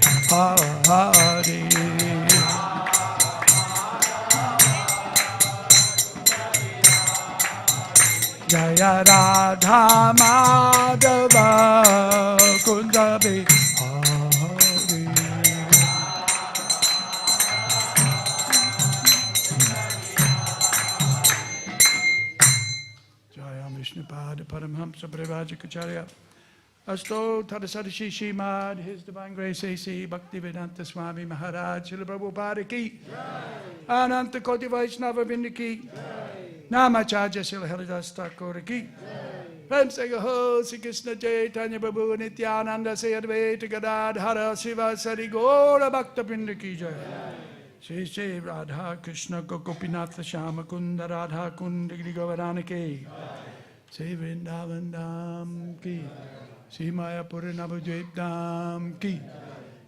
Hare. Jaya Radha Madhava Kunda Bihari. Jaya Vishnupada Paramhamsa Prabhu-Acharya. Asto Tadasadashi Śrīmad, His Divine Grace A.C. Bhaktivedanta Swami Maharaj, Srila Prabhupada ki, Ananta Koti Vaishnava Vrinda ki, Namacharya Srila Haridas Thakur ki, Prem Sega Ho, Sri Krishna Chaitanya Prabhu Nityananda Sri Advaita Gadadhara Shiva Sari Gaura Bhakta Vrinda ki jai. Shri Shri Radha Krishna Gopinatha Shama Kunda Radha Kunda Giri Govardhana ki, Shri Vrindavan Dham ki, Shri Mayapura Navadvip Dham ki,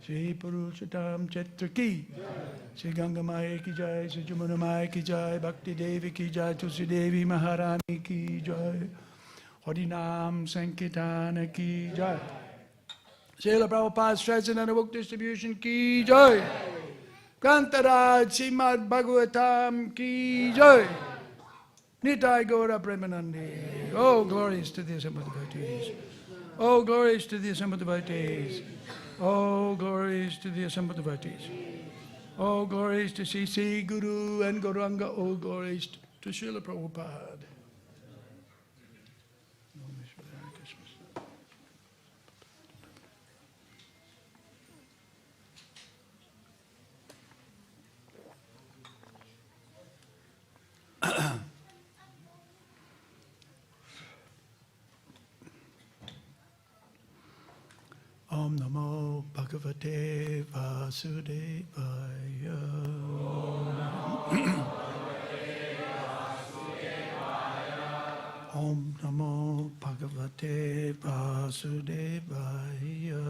Shri Purushottam Chetra ki, Shri Ganga Maya ki jai, Shri Jamuna Maya ki jai, Bhakti Devi ki jai, Tulsi Devi Maharani ki jai, Harinam Sankirtana ki jai, Srila Prabhupada's Treasure and Book Distribution ki jai, Kantaraj Śrīmad Bhāgavatam ki jai, Nitai Gaura Premanandi. Oh, glories to the assembled devotees. Oh, glories to the assembled devotees. Oh, glories to the assembled devotees. Oh, glories to C.C. Guru and Gauranga. Oh, glories to Srila Prabhupada. Om Namo Bhagavate Vasudevaya. Om Namo Bhagavate Vasudevaya.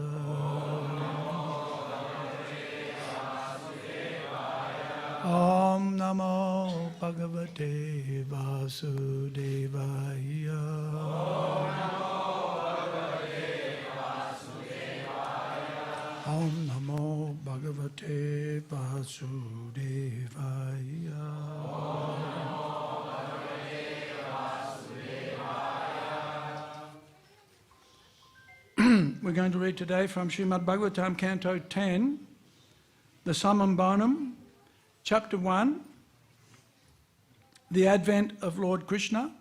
Om Namo Bhagavate Vasudevaya. Om Namo Bhagavate Vasudevaya. We're going to read today from Śrīmad Bhāgavatam, Canto 10, the Summum Bonum, Chapter 1, the Advent of Lord Krishna,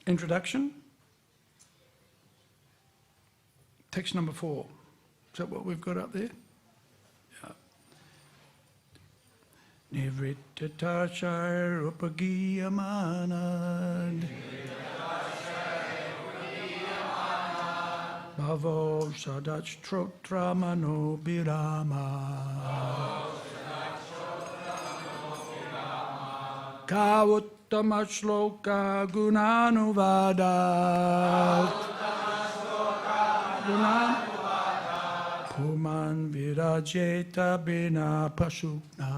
Introduction, text number 4. Is that what we've got up there? Yeah. Nivrittata Rupagiyamanad Bhavo Sadach Trotra Mano Birama Ka Uttama Shloka Gunanuvadat Puman Virajeta Bina Pashukna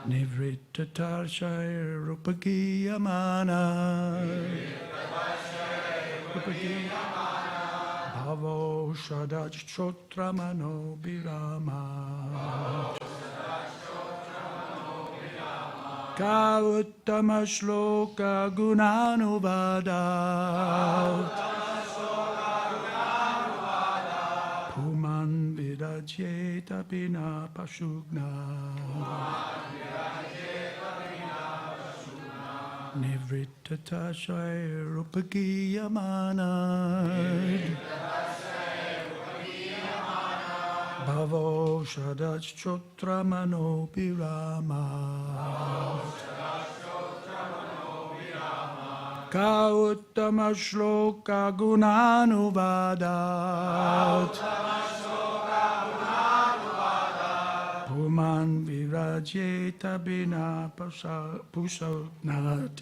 Nivrittatar Shaya Rupagiyamana Bhavo Shadach Chotramano Birama Ka Uttama Shloka Gunanuvadat Puman Virajeta Bina Pashugna Nivrittata Shaya Rupagiyamana Bhavo Shadach Chotramano Birama Ka Uttama Shloka Gunanuvadat Puman Virajeta Bina Pushagnat.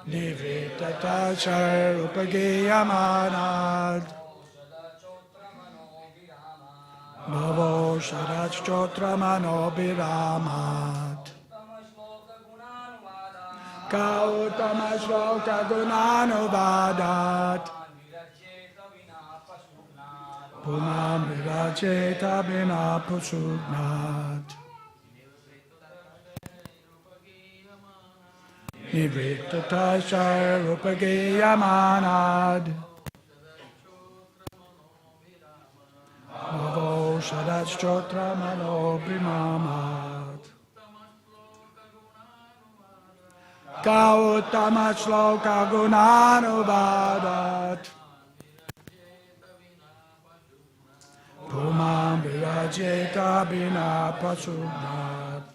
Nivrittata Shaya Rupagiyamana Bhavo Sharachchotra Mano Biramat. Kautama Shloka Gunanuvadat. Pumam Viracheta Bina Pusugnat. Nivrittatasya Rupagiyamanad. Bhavo Sharachchotra Mano Biramat. Kautama Shloka Gunanuvadat. Pumam Virajeta Bina Pasugnat.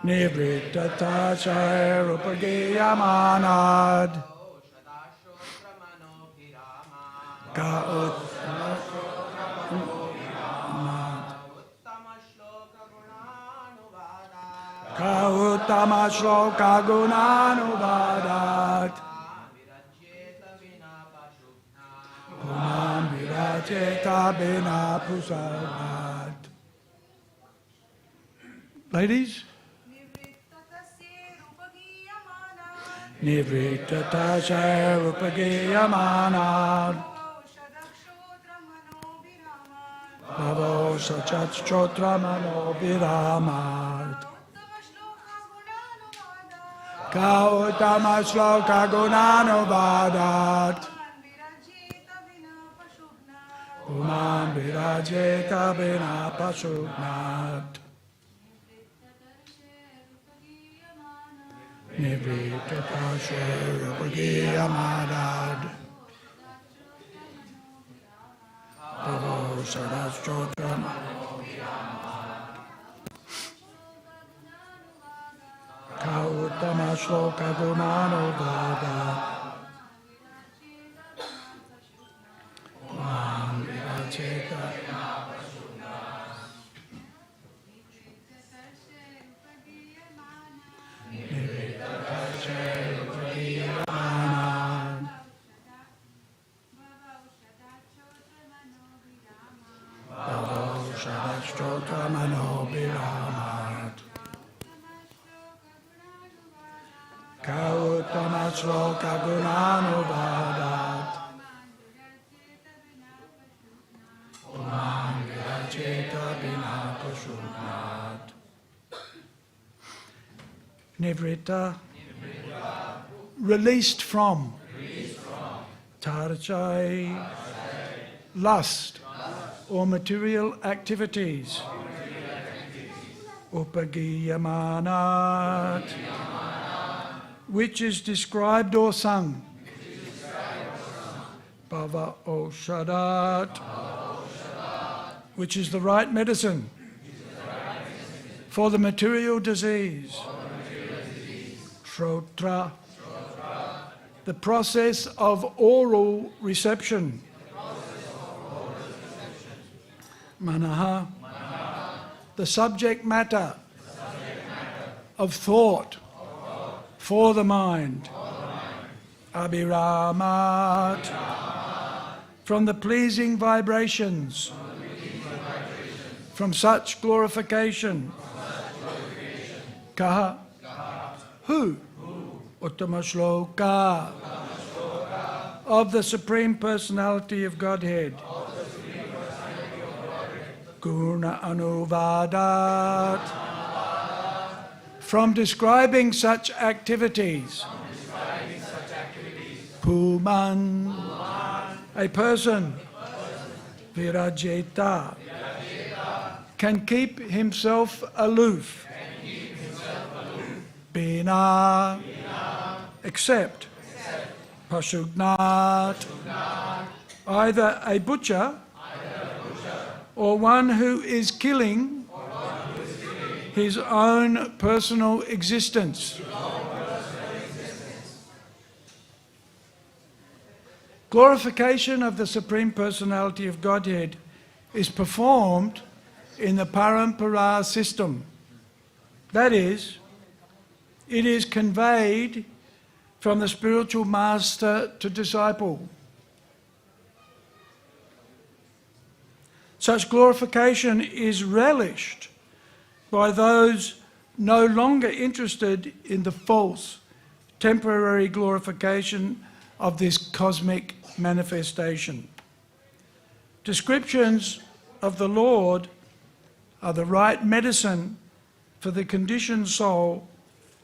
Nivrittatasya Rupagiyamanad. Kautama Shloka Gunanuvadat. Pumam Virajeta Bina Pusagnat. Ladies? Nivrittatasya Rupagiyamanad. Bhavo Sachachchotra Mano Biramat. Kautama Shloka Gunanuvadat. Pumam Virajeta Bina Pasugnat. Nivrittatasya Rupagiyamanad. Bhavo Sachachchotra Kautama Shloka Gunanuvadat. Pumam Virajeta Nivrittatasya Rupagiyamanad. Bhavo Sharachchotra Mano Biramat. Kautama Shloka Gunanuvadat. Pumam Virajeta Bina Pasugnat. Nivritta, released from. Tarchai, lust or material activities. Upagiyamanat, which is described or sung. Bhava Oshadat, which is the right medicine for the material disease. Shrotra, the process of oral reception. Manaha, the subject matter of thought for the mind. Abhiramat, from the pleasing vibrations, from such glorification. Kaha, who? Uttama Shloka, of the Supreme Personality of Godhead. Guna Anuvadat, from describing such activities. Puman, a person. Virajeta, can keep himself aloof. Bina, except. Pasugnat, either a butcher or one who is killing his own personal existence. Glorification of the Supreme Personality of Godhead is performed in the parampara system. That is, it is conveyed from the spiritual master to disciple. Such glorification is relished by those no longer interested in the false, temporary glorification of this cosmic manifestation. Descriptions of the Lord are the right medicine for the conditioned soul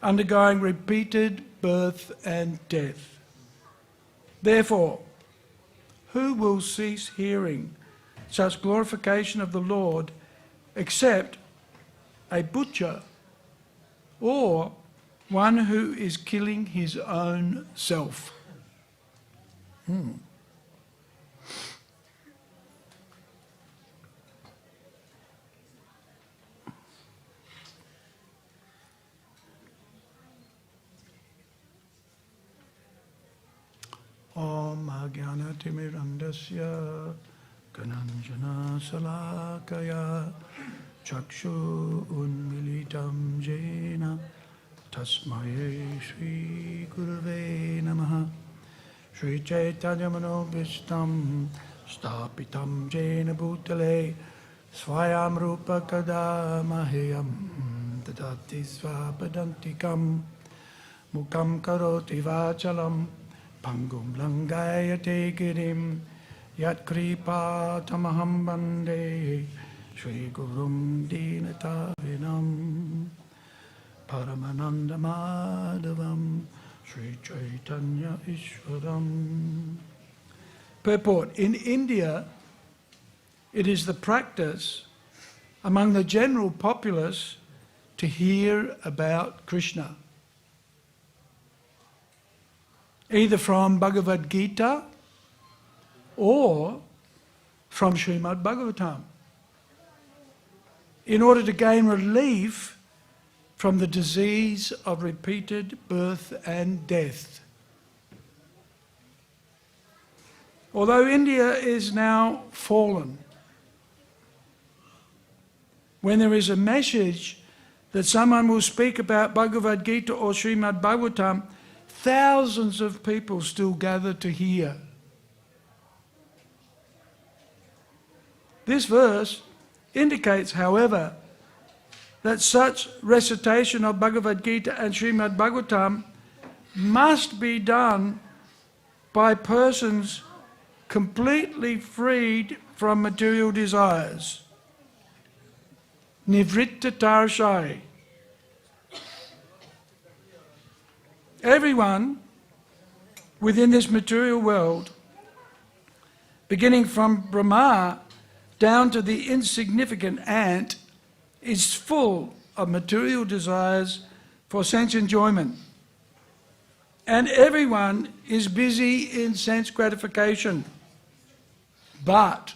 undergoing repeated birth and death. Therefore, who will cease hearing such glorification of the Lord except a butcher or one who is killing his own self? Om Ajnana-timirandasya Kananjana Salakaya Chakshu Unmilitam Jena Tasmaye Shri Gurave Namaha Shri Chaitanya Manobhishtam Stapitam Jena Bhutale Swayam Rupa Kadamahayam Dadati Svapadantikam Mukam Karoti Vachalam Pangum Langayate Girim Yat Kripa Tamaham Bande Shri Gurum Dinatavinam Paramananda Madhavam Shri Chaitanya Ishwaram. Purport. In India, it is the practice among the general populace to hear about Krishna, either from Bhagavad-gita or from Śrīmad Bhāgavatam, in order to gain relief from the disease of repeated birth and death. Although India is now fallen, when there is a message that someone will speak about Bhagavad-gita or Śrīmad Bhāgavatam, thousands of people still gather to hear. This verse indicates, however, that such recitation of Bhagavad-gita and Śrīmad Bhāgavatam must be done by persons completely freed from material desires. Nivritta tarshai. Everyone within this material world, beginning from Brahma down to the insignificant ant, is full of material desires for sense enjoyment. And everyone is busy in sense gratification. But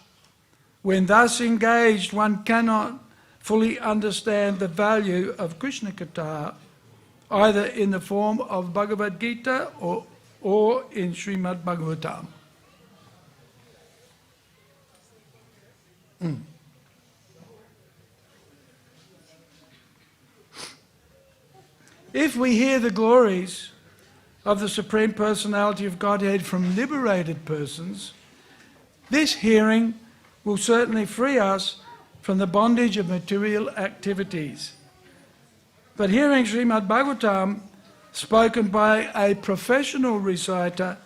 when thus engaged, one cannot fully understand the value of Krishna Katha, either in the form of Bhagavad-gita or in Śrīmad Bhāgavatam. If we hear the glories of the Supreme Personality of Godhead from liberated persons, this hearing will certainly free us from the bondage of material activities. But hearing Śrīmad Bhāgavatam spoken by a professional reciter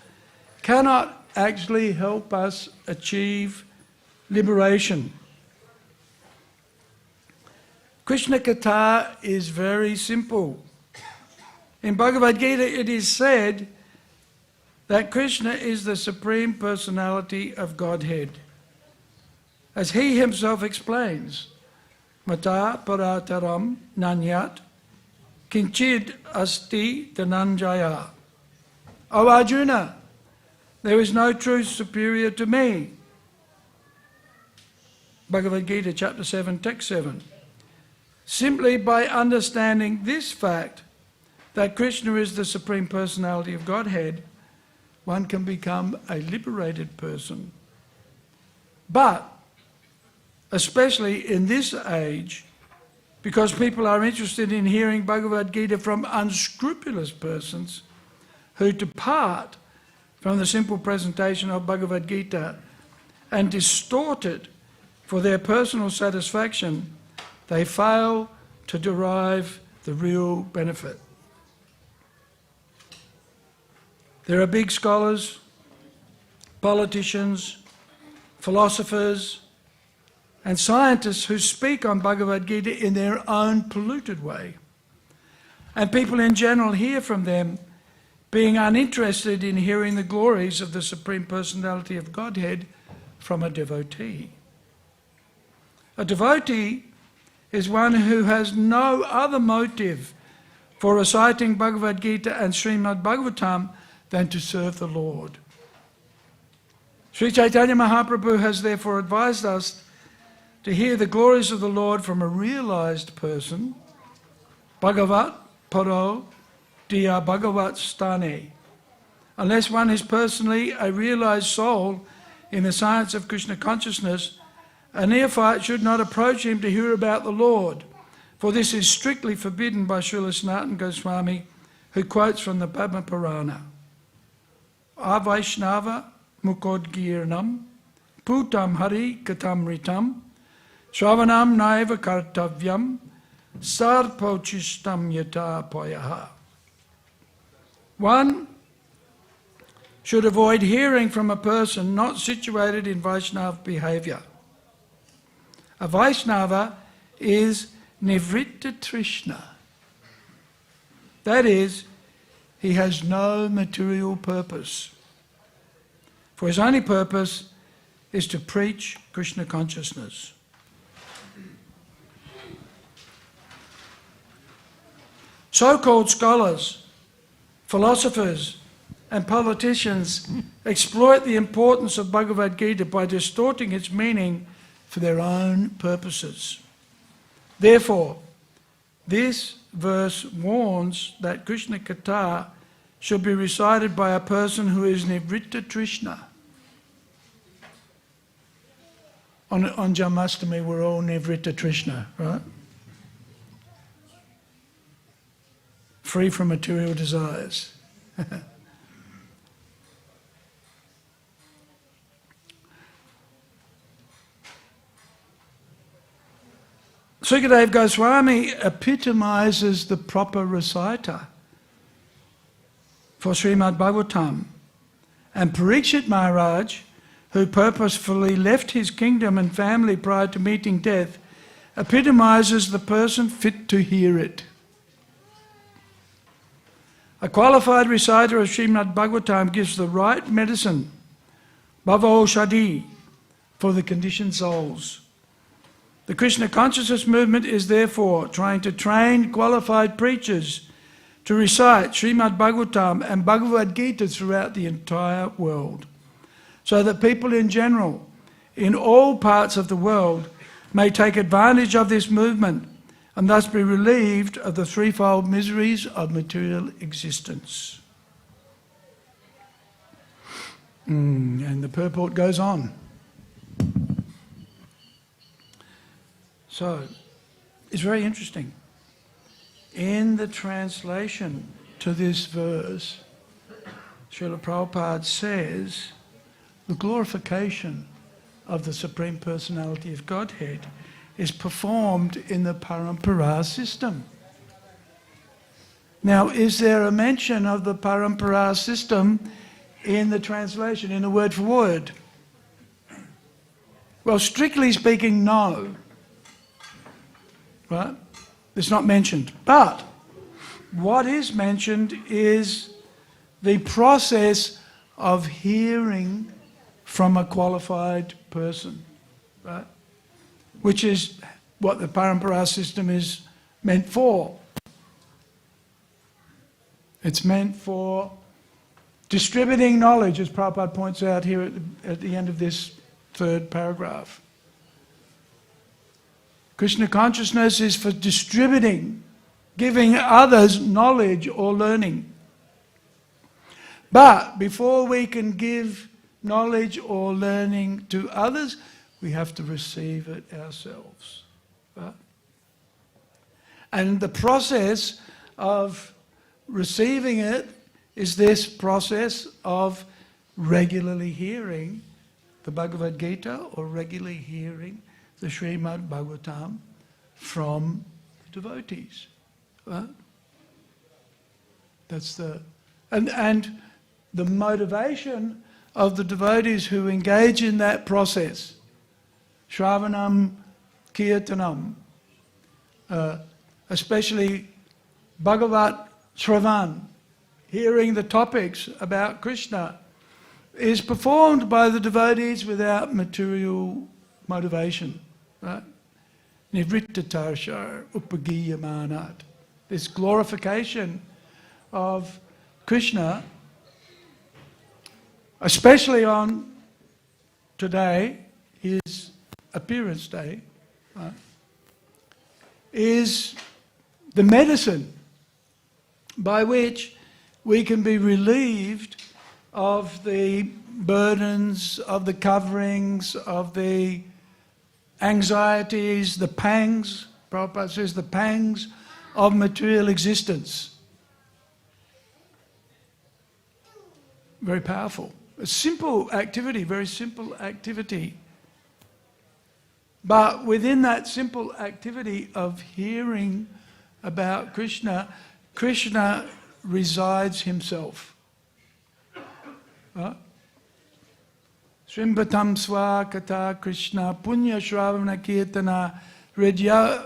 cannot actually help us achieve liberation. Krishna Katha is very simple. In Bhagavad-gita it is said that Krishna is the Supreme Personality of Godhead. As he himself explains, Mata parataram nanyat kinchid asti dhananjaya. O Arjuna, there is no truth superior to me. Bhagavad-gita chapter 7, text 7. Simply by understanding this fact, that Krishna is the Supreme Personality of Godhead, one can become a liberated person. But, especially in this age, because people are interested in hearing Bhagavad-gita from unscrupulous persons who depart from the simple presentation of Bhagavad-gita and distort it for their personal satisfaction, they fail to derive the real benefit. There are big scholars, politicians, philosophers, and scientists who speak on Bhagavad-gita in their own polluted way. And people in general hear from them, being uninterested in hearing the glories of the Supreme Personality of Godhead from a devotee. A devotee is one who has no other motive for reciting Bhagavad-gita and Śrīmad Bhāgavatam than to serve the Lord. Sri Chaitanya Mahaprabhu has therefore advised us to hear the glories of the Lord from a realized person, Bhagavat Paro Diya Bhagavat Stane. Unless one is personally a realized soul in the science of Krishna consciousness, a neophyte should not approach him to hear about the Lord, for this is strictly forbidden by Srila Sanatana Goswami, who quotes from the Padma Purana. Avaishnava Mukodgirnam Putam Hari Katam Ritam Shravanam Naiva Kartavyam Sarpochistam Yata Poyaha. One should avoid hearing from a person not situated in Vaishnava behaviour. A Vaishnava is Nivritta Trishna. That is, he has no material purpose. For his only purpose is to preach Krishna consciousness. So-called scholars, philosophers, and politicians exploit the importance of Bhagavad-gita by distorting its meaning for their own purposes. Therefore, this verse warns that Krishna Katha should be recited by a person who is Nivritta Trishna. On Janmashtami, we're all Nivritta Trishna, right? Free from material desires. Sukadeva Goswami epitomizes the proper reciter for Śrīmad Bhāgavatam, and Parikshit Maharaj, who purposefully left his kingdom and family prior to meeting death, epitomizes the person fit to hear it. A qualified reciter of Śrīmad Bhāgavatam gives the right medicine, bhava-oshadhi, for the conditioned souls. The Krishna consciousness movement is therefore trying to train qualified preachers to recite Śrīmad Bhāgavatam and Bhagavad-gita throughout the entire world, so that people in general, in all parts of the world, may take advantage of this movement and thus be relieved of the threefold miseries of material existence. And the purport goes on. So, it's very interesting. In the translation to this verse, Srila Prabhupada says, the glorification of the Supreme Personality of Godhead is performed in the Parampara system. Now, is there a mention of the Parampara system in the translation, in the word for word? Well, strictly speaking, no. Right? It's not mentioned. But what is mentioned is the process of hearing from a qualified person, right? Which is what the Parampara system is meant for. It's meant for distributing knowledge, as Prabhupada points out here at the end of this third paragraph. Krishna consciousness is for distributing, giving others knowledge or learning. But before we can give knowledge or learning to others, we have to receive it ourselves. Right? And the process of receiving it is this process of regularly hearing the Bhagavad-gita or regularly hearing the Śrīmad Bhāgavatam from devotees. Right? That's and the motivation of the devotees who engage in that process, Shravanam, Kirtanam, especially Bhagavat Shravan, hearing the topics about Krishna, is performed by the devotees without material motivation. Right? Nivrittatarshar upagiyamanat. This glorification of Krishna, especially on today, his appearance day, right, is the medicine by which we can be relieved of the burdens, of the coverings, of the anxieties, the pangs, Prabhupada says, the pangs of material existence. Very powerful. A simple activity, very simple activity. But within that simple activity of hearing about Krishna, Krishna resides himself. Srimbatam swa kata Krishna punya shravana kirtana redya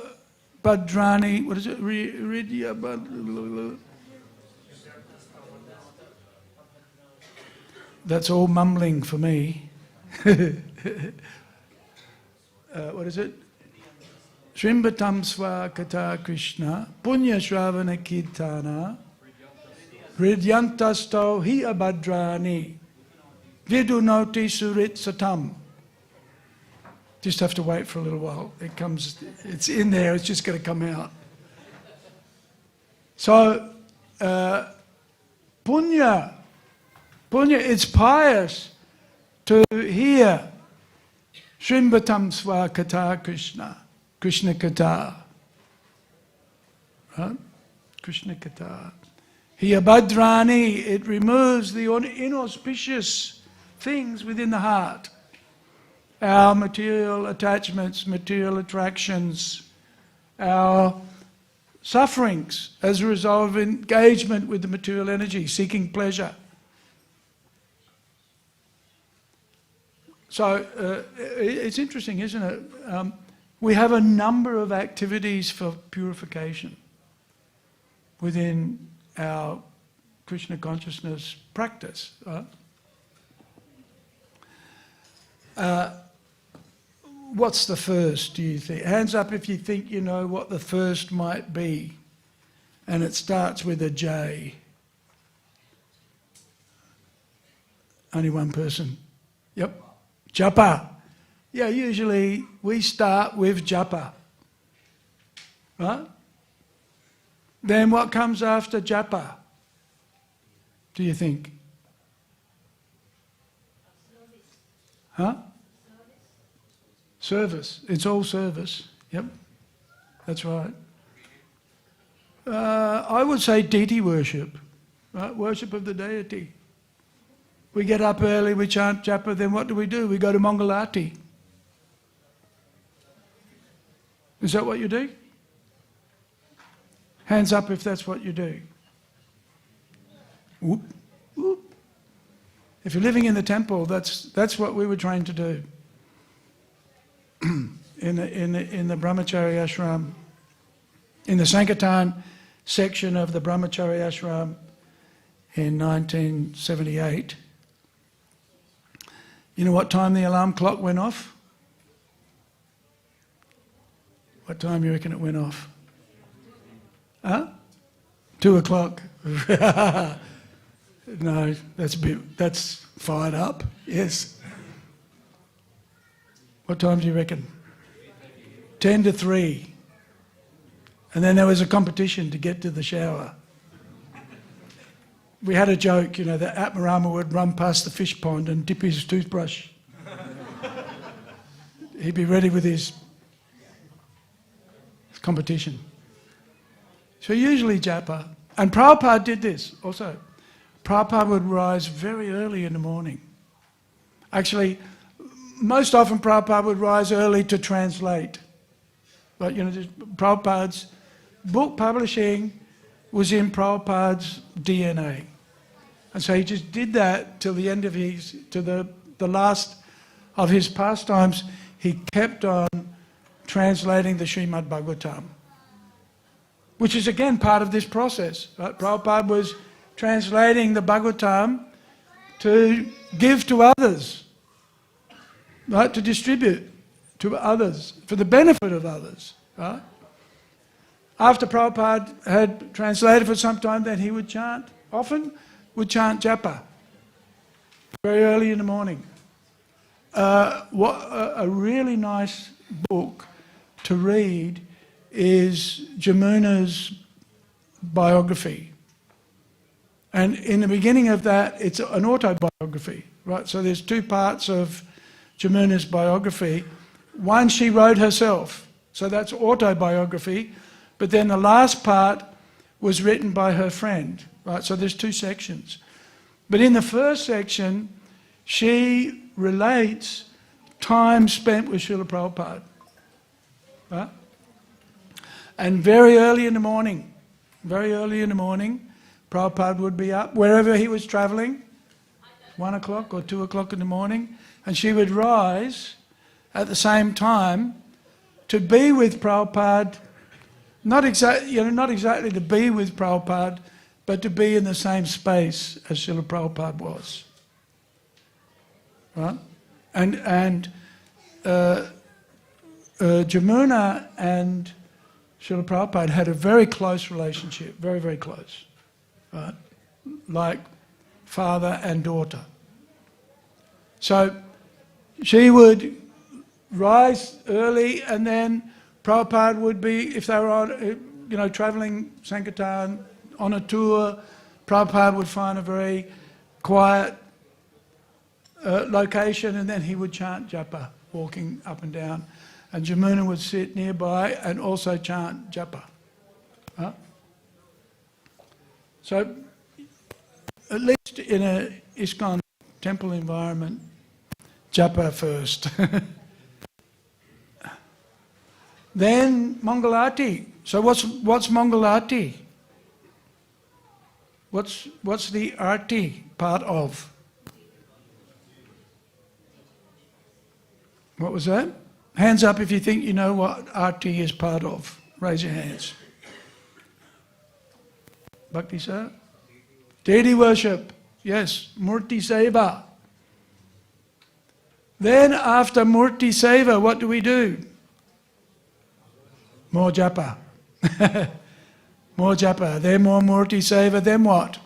badrani, what is it? Redya badrani. That's all mumbling for me. What is it? Srimbatam swa kata Krishna punya shravana kirtana Ridyantasto hi abhadrani vidunoti surit satam. Just have to wait for a little while. It comes, it's in there, it's just going to come out. So, punya, it's pious to hear Srimbatam swa kata Krishna, Krishna kata. Right? Krishna kata. Hiyabhadrani, it removes the inauspicious things within the heart. Our material attachments, material attractions, our sufferings as a result of engagement with the material energy, seeking pleasure. So it's interesting, isn't it? We have a number of activities for purification within our Krishna consciousness practice. What's the first, do you think? Hands up if you think you know what the first might be. And it starts with a J. Only one person. Yep. Japa. Yeah, usually we start with japa. Right? Then what comes after japa? Do you think? Huh? Service. It's all service. Yep. That's right. I would say deity worship. Right? Worship of the deity. We get up early, we chant japa, then what do? We go to Mangalati. Is that what you do? Hands up if that's what you do. Whoop, whoop. If you're living in the temple, that's what we were trained to do. in the Brahmacharya ashram, in the Sankirtan section of the Brahmacharya ashram in 1978. You know what time the alarm clock went off? What time do you reckon it went off? Huh? 2 o'clock. No, that's fired up. Yes. What time do you reckon? 10 to 3. And then there was a competition to get to the shower. We had a joke, that Atmarama would run past the fish pond and dip his toothbrush. He'd be ready with his competition. So usually japa. And Prabhupada did this also. Prabhupada would rise very early in the morning. Actually, most often Prabhupada would rise early to translate. But Prabhupada's book publishing was in Prabhupada's DNA. And so he just did that till the end of the last of his pastimes. He kept on translating the Śrīmad Bhāgavatam, which is again part of this process. Right? Prabhupada was translating the Bhagavatam to give to others, right? To distribute to others, for the benefit of others. Right? After Prabhupada had translated for some time, then he would chant, often would chant japa, very early in the morning. A really nice book to read is Jamuna's biography. And in the beginning of that, it's an autobiography, right? So there's two parts of Jamuna's biography. One she wrote herself, so that's autobiography, but then the last part was written by her friend, right? So there's two sections. But in the first section, she relates time spent with Srila Prabhupada, right? And very early in the morning, Prabhupada would be up, wherever he was travelling, 1 o'clock or 2 o'clock in the morning, and she would rise at the same time to be with Prabhupada, not exactly to be with Prabhupada, but to be in the same space as Srila Prabhupada was. Right? And Jamuna and Srila Prabhupada had a very close relationship, very, very close. Right? Like father and daughter. So she would rise early, and then Prabhupada would be, if they were on, travelling Sankirtan on a tour, Prabhupada would find a very quiet location, and then he would chant japa, walking up and down. And Jamuna would sit nearby and also chant japa. Huh? So, at least in an ISKCON temple environment, japa first. Then Mangalati. So what's Mangalati? What's the arti part of? What was that? Hands up if you think you know what arti is part of. Raise your hands. Bhakti sir? Deity worship. Yes, Murti Seva. Then after Murti Seva, what do we do? More japa. More japa. Then more Murti Seva. Then what?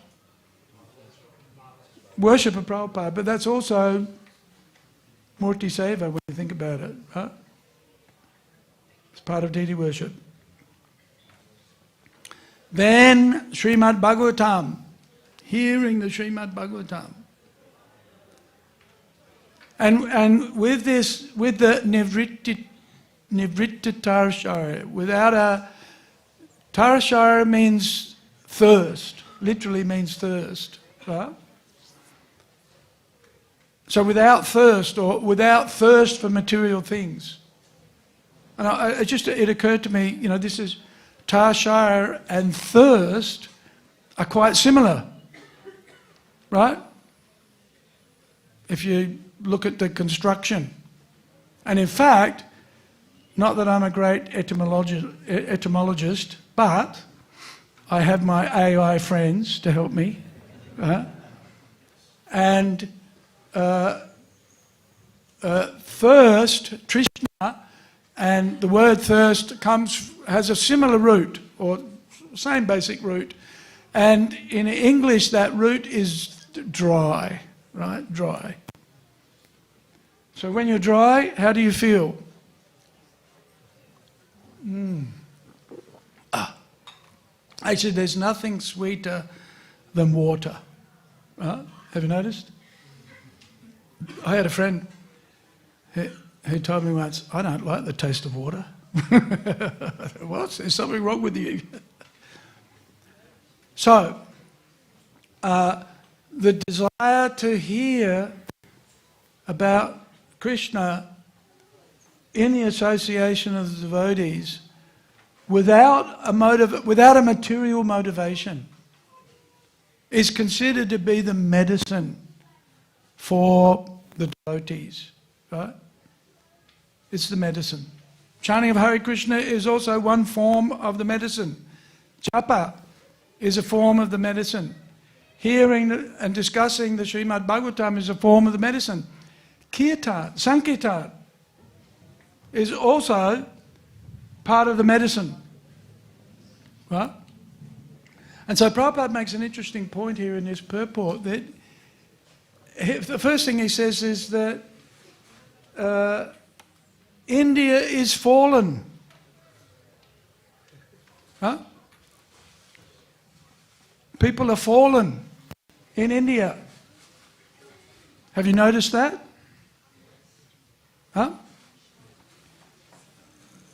Worship of Prabhupada. But that's also Murti Seva when you think about it. Right? It's part of deity worship. Then Śrīmad Bhāgavatam. Hearing the Śrīmad Bhāgavatam. And with this, with the Nivritta Tarashara, without a... Tarashara means thirst, literally means thirst. Right? So without thirst, or without thirst for material things. And it occurred to me, this is Tarashara and thirst are quite similar. Right? If you look at the construction. And in fact, not that I'm a great etymologist, but I have my AI friends to help me. And thirst, Krishna, and the word thirst has a similar root, or same basic root. And in English, that root is dry, right? Dry. So when you're dry, how do you feel? Actually, there's nothing sweeter than water. Right? Have you noticed? I had a friend who told me once, I don't like the taste of water. What? There's something wrong with you. So, the desire to hear about Krishna in the association of the devotees without a material motivation is considered to be the medicine for the devotees, right? It's the medicine. Chanting of Hare Krishna is also one form of the medicine. Japa is a form of the medicine. Hearing and discussing the Śrīmad Bhāgavatam is a form of the medicine. Kirtan, Sankirtan is also part of the medicine. Right? And so Prabhupada makes an interesting point here in this purport that the first thing he says is that India is fallen. Huh? People are fallen in India. Have you noticed that? Huh?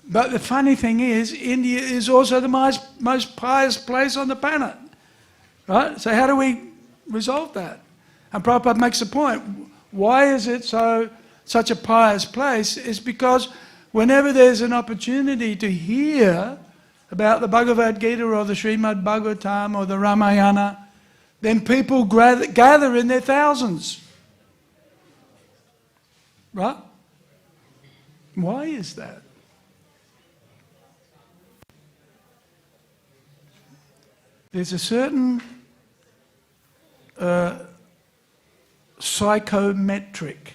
But the funny thing is, India is also the most pious place on the planet. Right? So how do we resolve that? And Prabhupada makes the point. Why is it such a pious place? It's because whenever there's an opportunity to hear about the Bhagavat-gita or the Śrīmad Bhāgavatam or the Ramayana, then people gather in their thousands. Right? Why is that? There's a certain psychometric,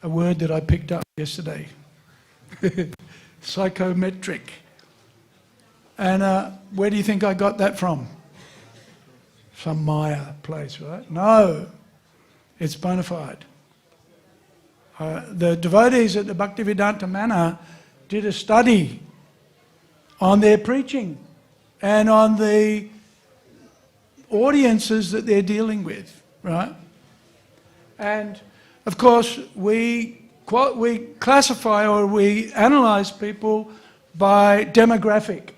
a word that I picked up yesterday. Psychometric. And where do you think I got that from? Some Maya place, right? No, it's bona fide. The devotees at the Bhaktivedanta Manor did a study on their preaching and on the audiences that they're dealing with, right? And of course, we classify or we analyze people by demographic.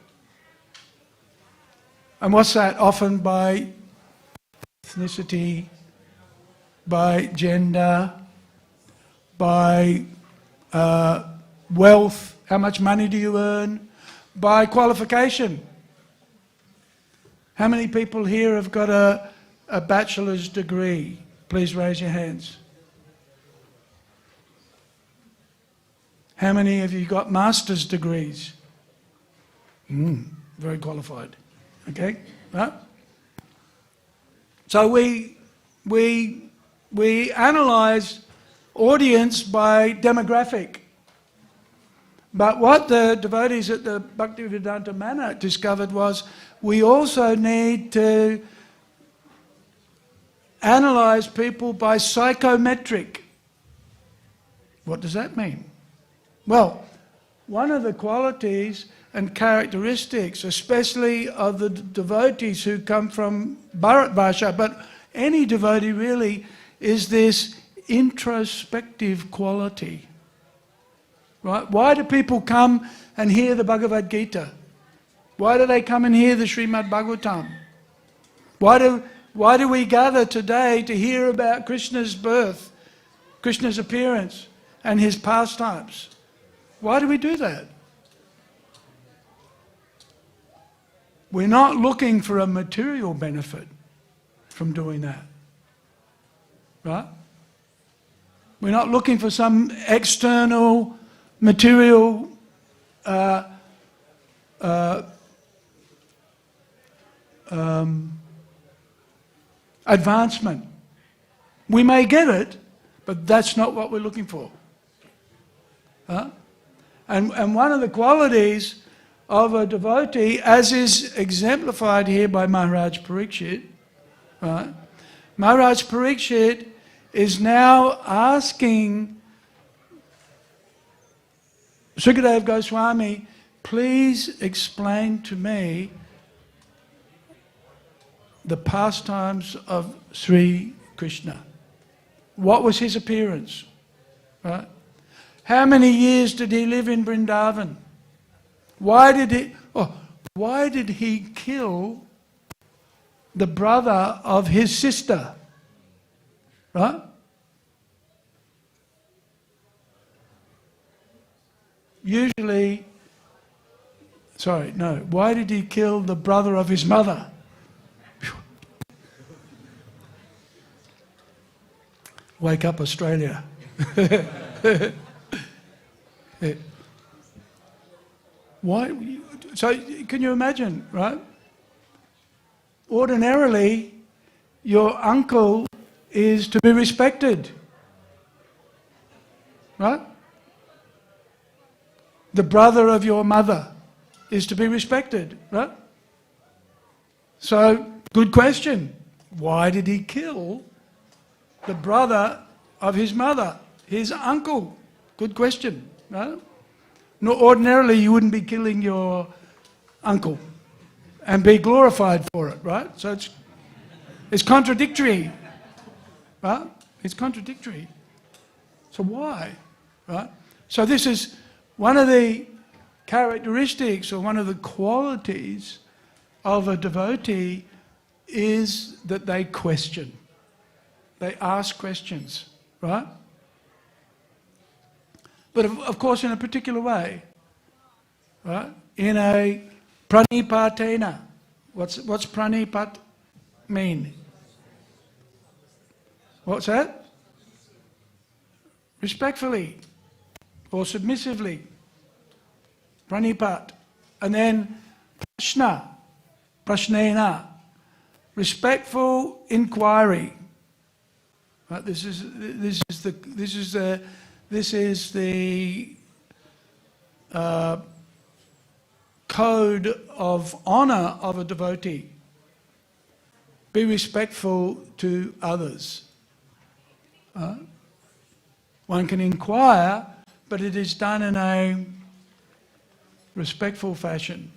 And what's that? Often by ethnicity, by gender, by wealth, how much money do you earn, by qualification. How many people here have got a bachelor's degree? Please raise your hands. How many of you got master's degrees? Very qualified. Okay, right? So we analyze audience by demographic. But what the devotees at the Bhaktivedanta Manor discovered was we also need to analyze people by psychometric. What does that mean? Well, one of the qualities and characteristics, especially of the devotees who come from Bharat-vasha, but any devotee really, is this introspective quality. Right? Why do people come and hear the Bhagavad-gita? Why do they come and hear the Śrīmad Bhāgavatam? Why do we gather today to hear about Krishna's birth, Krishna's appearance, and his pastimes? Why do we do that? We're not looking for a material benefit from doing that. Right? We're not looking for some external material advancement. We may get it, but that's not what we're looking for. Huh? And one of the qualities of a devotee, as is exemplified here by Maharaj Parikshit, right? Maharaj Parikshit is now asking Sukadeva Goswami, please explain to me the pastimes of Sri Krishna. What was his appearance? Right? How many years did he live in Vrindavan? Why did he kill the brother of his sister? Right? usually, why did he kill the brother of his mother? Wake up, Australia. Why? So can you imagine, right? Ordinarily, your uncle is to be respected, right? The brother of your mother is to be respected, right? So, good question. Why did he kill the brother of his mother, his uncle? Good question, right? No, ordinarily you wouldn't be killing your uncle and be glorified for it, right? So it's contradictory, right? It's contradictory. So why, right? So this is one of the characteristics or one of the qualities of a devotee is that they question. They ask questions, right? But of course in a particular way, right? In a pranipatena. What's pranipat mean? What's that? Respectfully or submissively. Pranipat. And then prashnena. Respectful inquiry. Right? This is the code of honor of a devotee. Be respectful to others. One can inquire, but it is done in a respectful fashion.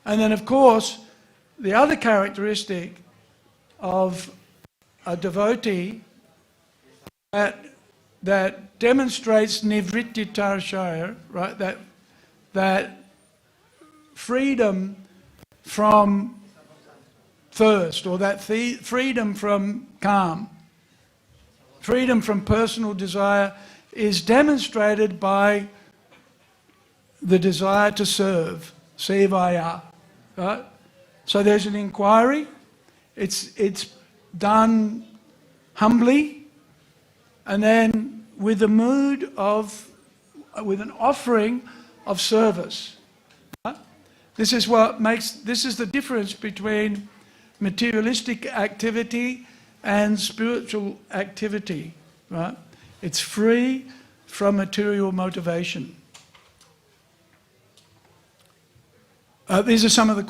And then, of course, the other characteristic of a devotee that demonstrates nivritti-tarashaya, right? That freedom from thirst, or that freedom from calm, freedom from personal desire, is demonstrated by the desire to serve, sevaya, right? So there's an inquiry. It's done humbly, and then with a mood of, with an offering of service. Right? This is the difference between materialistic activity and spiritual activity, right? It's free from material motivation. These are some of the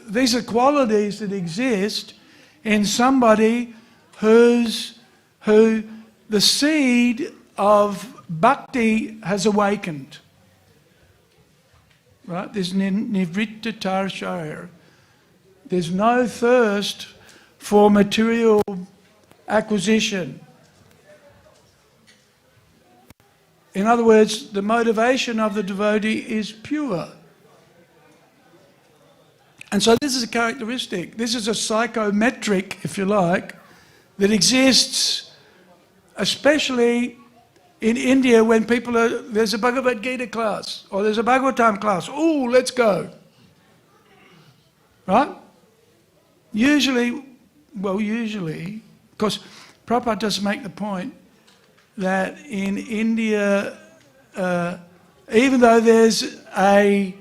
these are qualities that exist in somebody who the seed of bhakti has awakened. Right? There's nivritti-tarashaya. There's no thirst for material acquisition. In other words, the motivation of the devotee is pure. And so this is a characteristic, this is a psychometric, if you like, that exists especially in India when people are, there's a Bhagavat-gita class or there's a Bhagavatam class. Oh, let's go. Right? Usually, because Prabhupada does make the point that in India, even though there's a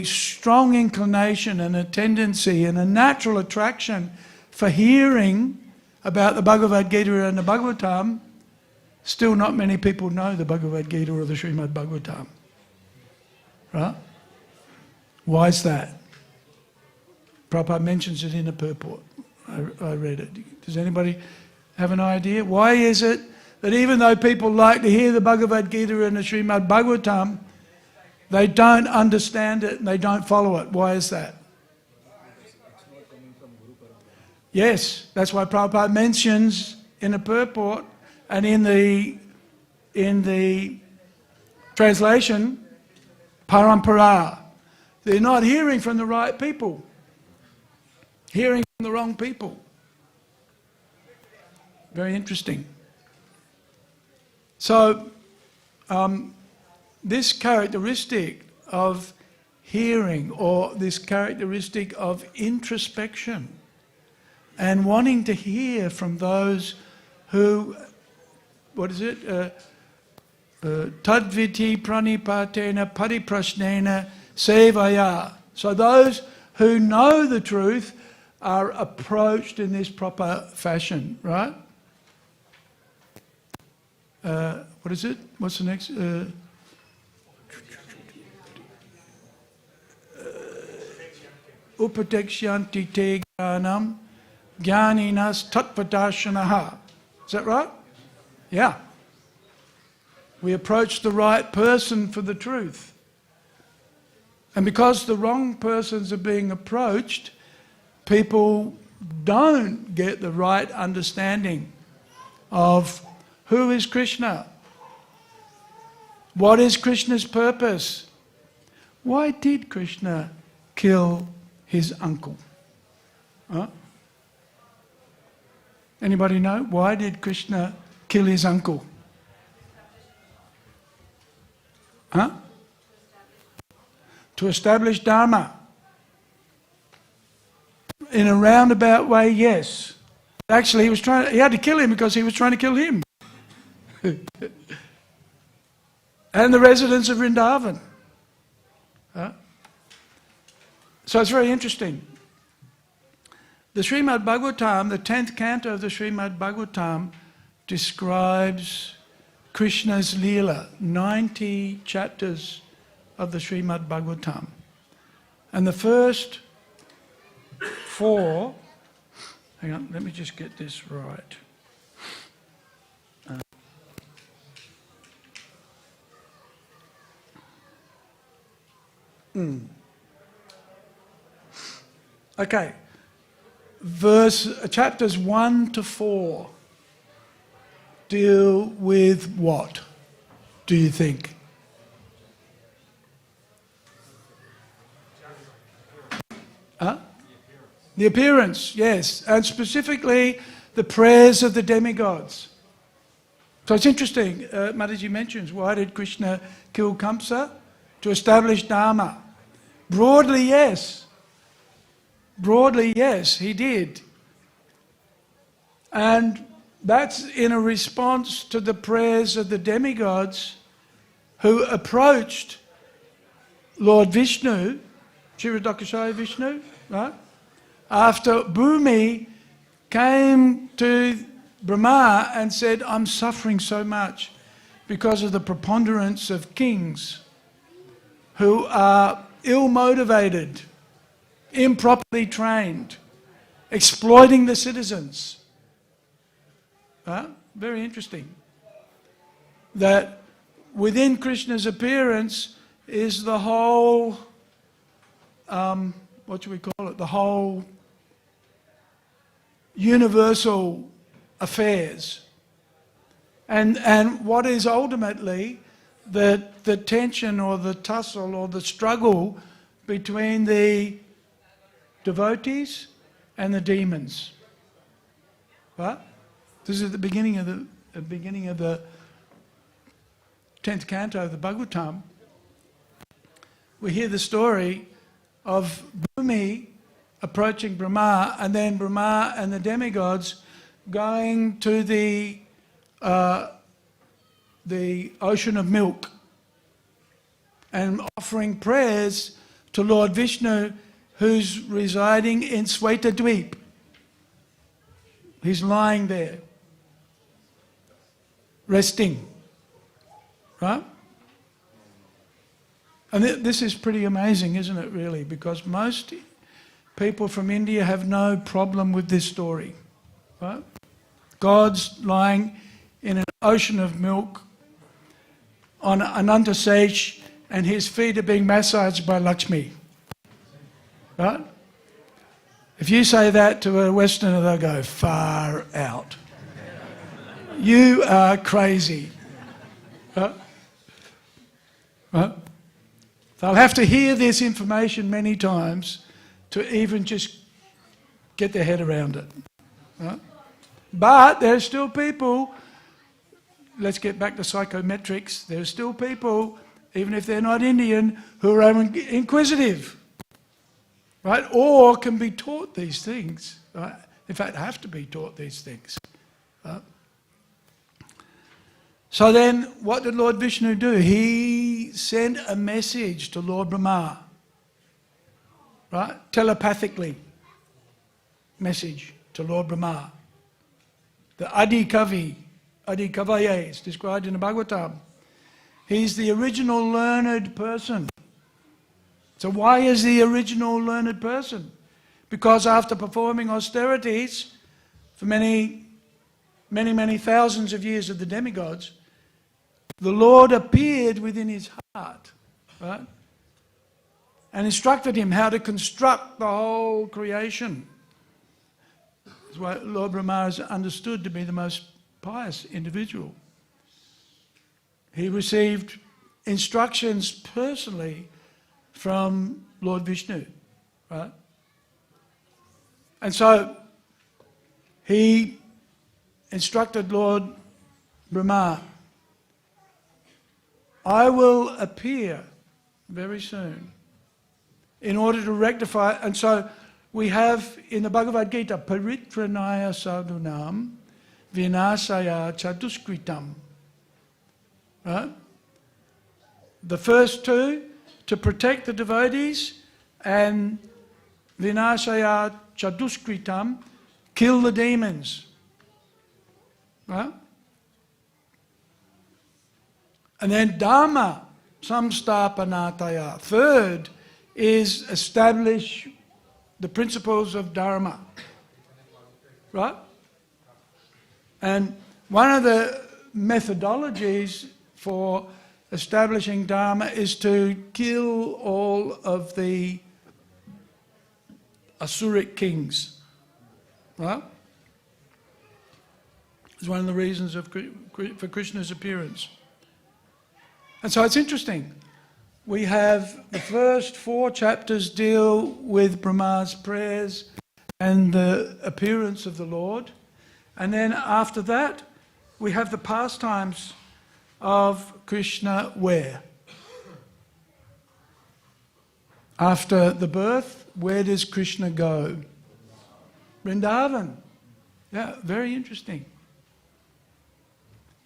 strong inclination and a tendency and a natural attraction for hearing about the Bhagavad-gita and the Bhagavatam, still not many people know the Bhagavad-gita or the Śrīmad Bhāgavatam. Right? Why is that? Prabhupada mentions it in a purport. I read it. Does anybody have an idea? Why is it that even though people like to hear the Bhagavad-gita and the Śrīmad Bhāgavatam, they don't understand it and they don't follow it? Why is that? Yes, that's why Prabhupada mentions in the purport and in the translation, parampara. They're not hearing from the right people, hearing from the wrong people. Very interesting. So, this characteristic of hearing, or this characteristic of introspection, and wanting to hear from those who, Tadviti pranipatena pariprasnena sevaya. So those who know the truth are approached in this proper fashion, right? What is it? What's the next? Upadekshanti te jnanam jnaninas tattvadashanaha. Is that right? Yeah. We approach the right person for the truth. And because the wrong persons are being approached, people don't get the right understanding of who is Krishna. What is Krishna's purpose? Why did Krishna kill his uncle? Huh? Anybody know? Why did Krishna kill his uncle? Huh? To establish Dharma. In a roundabout way, yes. Actually, he had to kill him because he was trying to kill him. And the residents of Vrindavan. Huh? So it's very interesting. The Śrīmad Bhāgavatam, the 10th canto of the Śrīmad Bhāgavatam, describes Krishna's Leela, 90 chapters of the Śrīmad Bhāgavatam. And the first 4, hang on, let me just get this right. Okay, chapters 1 to 4 deal with what, do you think? Huh? The appearance, yes, and specifically the prayers of the demigods. So it's interesting, Mataji mentions, why did Krishna kill Kamsa? To establish Dharma. Broadly, yes. Broadly, yes, he did. And that's in a response to the prayers of the demigods who approached Lord Vishnu, Kshirodakashayi Vishnu, right? After Bhumi came to Brahma and said, I'm suffering so much because of the preponderance of kings who are ill-motivated, improperly trained, exploiting the citizens. Very interesting. That within Krishna's appearance is the whole, what should we call it? The whole universal affairs. And what is ultimately the tension or the tussle or the struggle between the devotees and the demons. Right? This is the beginning of the 10th canto of the Bhagavatam. We hear the story of Bhumi approaching Brahma, and then Brahma and the demigods going to the ocean of milk and offering prayers to Lord Vishnu, who's residing in Svetadweep. He's lying there, resting, right? And this is pretty amazing, isn't it, really? Because most people from India have no problem with this story, right? God's lying in an ocean of milk on Ananta Sage, and his feet are being massaged by Lakshmi. Right? If you say that to a Westerner, they'll go, far out. You are crazy. Right? Right? They'll have to hear this information many times to even just get their head around it. Right? But there are still people let's get back to psychometrics. There are still people, even if they're not Indian, who are inquisitive, right? Or can be taught these things, right? In fact, have to be taught these things. Right? So then, what did Lord Vishnu do? He sent a message to Lord Brahma, right? Telepathically, message to Lord Brahma. The Adikavi, Adikavaya is described in the Bhagavatam. He's the original learned person. So why is the original learned person? Because after performing austerities for many thousands of years of the demigods, the Lord appeared within his heart, right? And instructed him how to construct the whole creation. That's why Lord Brahma is understood to be the most pious individual. He received instructions personally from Lord Vishnu, right? And so he instructed Lord Brahma, I will appear very soon in order to rectify. And so we have in the Bhagavad-gita, Paritranaya sadhunam vinasaya chaduskritam. Right? The first two, to protect the devotees, and vinasaya chaduskritam, kill the demons. Right? And then dharma samstapanataya. Third is establish the principles of dharma. Right? And one of the methodologies for establishing dharma is to kill all of the Asuric kings. Right? It's one of the reasons for Krishna's appearance. And so it's interesting. We have the first 4 chapters deal with Brahma's prayers and the appearance of the Lord. And then after that, we have the pastimes of Krishna where? After the birth, where does Krishna go? Vrindavan. Yeah, very interesting.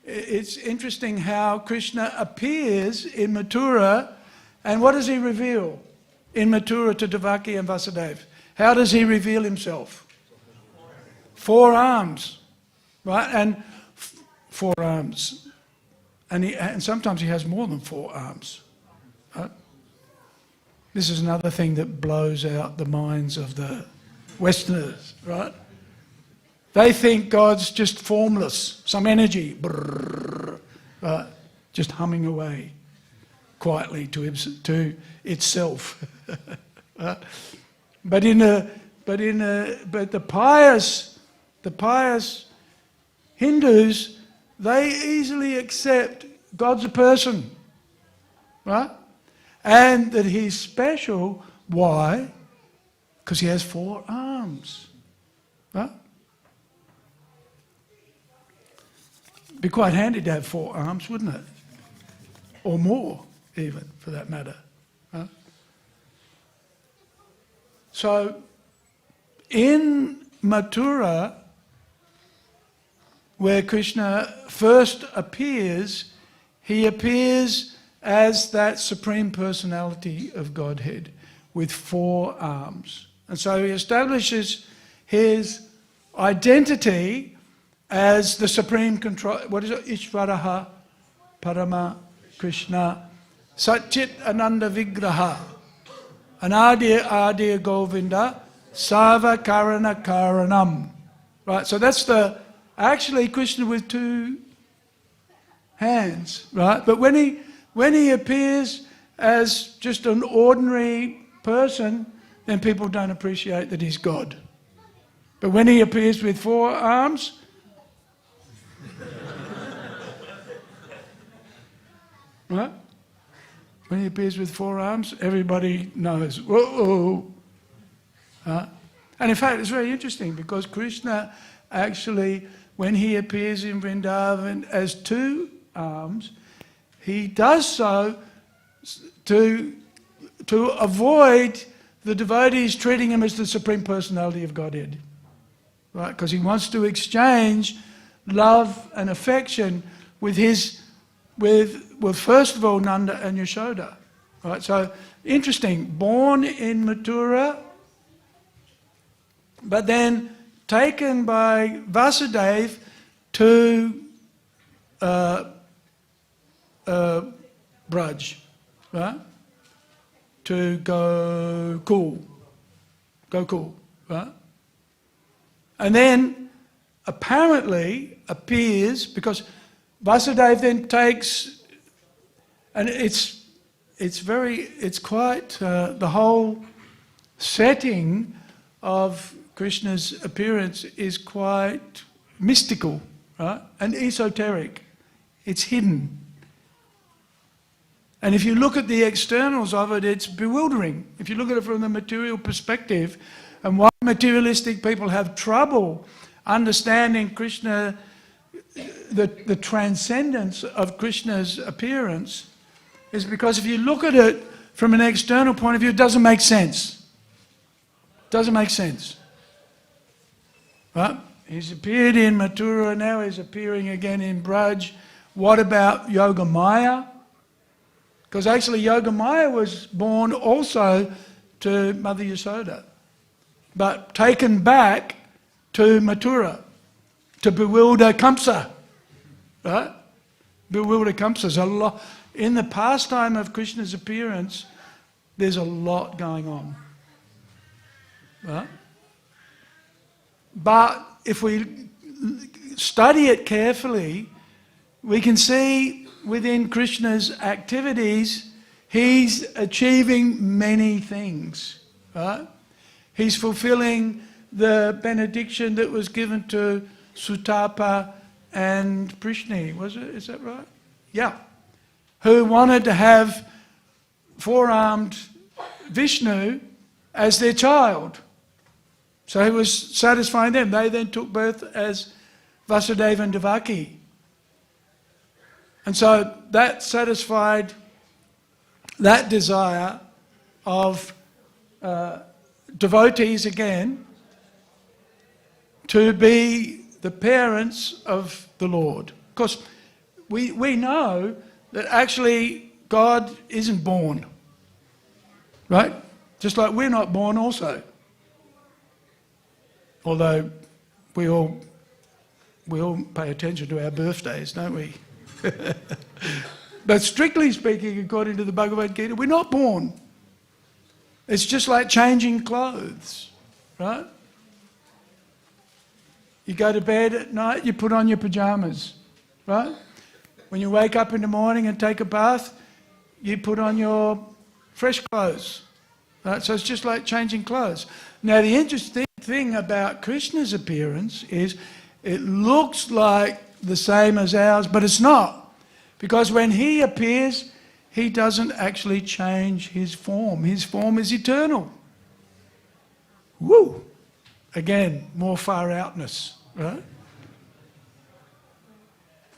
It's interesting how Krishna appears in Mathura, and what does he reveal in Mathura to Devaki and Vasudeva? How does he reveal himself? 4 arms, right? And 4 arms. And sometimes he has more than 4 arms. Right? This is another thing that blows out the minds of the Westerners, right? They think God's just formless, some energy, brrr, right? Just humming away quietly to itself. Right? But the pious Hindus, they easily accept God's a person, right? And that he's special. Why? Because he has 4 arms, right? Be quite handy to have 4 arms, wouldn't it? Or more, even, for that matter. Right? So, in Mathura, where Krishna first appears, he appears as that Supreme Personality of Godhead with 4 arms. And so he establishes his identity as the supreme control. What is it? Ishvaraha Parama Krishna Satchit Ananda Vigraha Anadir Govinda Sava Karana Karanam. Right, so that's actually Krishna with 2 hands, right? But when he appears as just an ordinary person, then people don't appreciate that he's God. But when he appears with 4 arms, right? When he appears with 4 arms, everybody knows. Whoa! And in fact, it's very interesting because Krishna actually when he appears in Vrindavan as two arms, he does so to avoid the devotees treating him as the Supreme Personality of Godhead. Right? Because he wants to exchange love and affection with first of all Nanda and Yashoda. Right? So interesting, born in Mathura, but then taken by Vasudeva to Braj, right? To Gokul, right? And then apparently appears, because Vasudeva then takes, and it's quite the whole setting of Krishna's appearance is quite mystical, right? And esoteric. It's hidden. And if you look at the externals of it, it's bewildering. If you look at it from the material perspective, and why materialistic people have trouble understanding Krishna, the transcendence of Krishna's appearance, is because if you look at it from an external point of view, it doesn't make sense. It doesn't make sense. Right? He's appeared in Mathura, now he's appearing again in Braj. What about Yogamaya? Because actually Yogamaya was born also to Mother Yashoda, but taken back to Mathura to bewilder Kamsa. Right? Bewilder Kamsa. There's a lot. In the pastime of Krishna's appearance, there's a lot going on. Right? But if we study it carefully, we can see within Krishna's activities, he's achieving many things. Right? He's fulfilling the benediction that was given to Sutapa and Prishni, was it? Is that right? Yeah. Who wanted to have four-armed Vishnu as their child. So he was satisfying them. They then took birth as Vasudeva and Devaki. And so that satisfied that desire of devotees again to be the parents of the Lord. Of course, we know that actually God isn't born, right? Just like we're not born also. Although we all pay attention to our birthdays, don't we? But strictly speaking, according to the Bhagavat-gita, we're not born. It's just like changing clothes, right? You go to bed at night, you put on your pajamas, right? When you wake up in the morning and take a bath, you put on your fresh clothes, right? So it's just like changing clothes. Now the interesting thing about Krishna's appearance is it looks like the same as ours, but it's not. Because when he appears, he doesn't actually change his form. His form is eternal. Woo! Again, more far outness, right?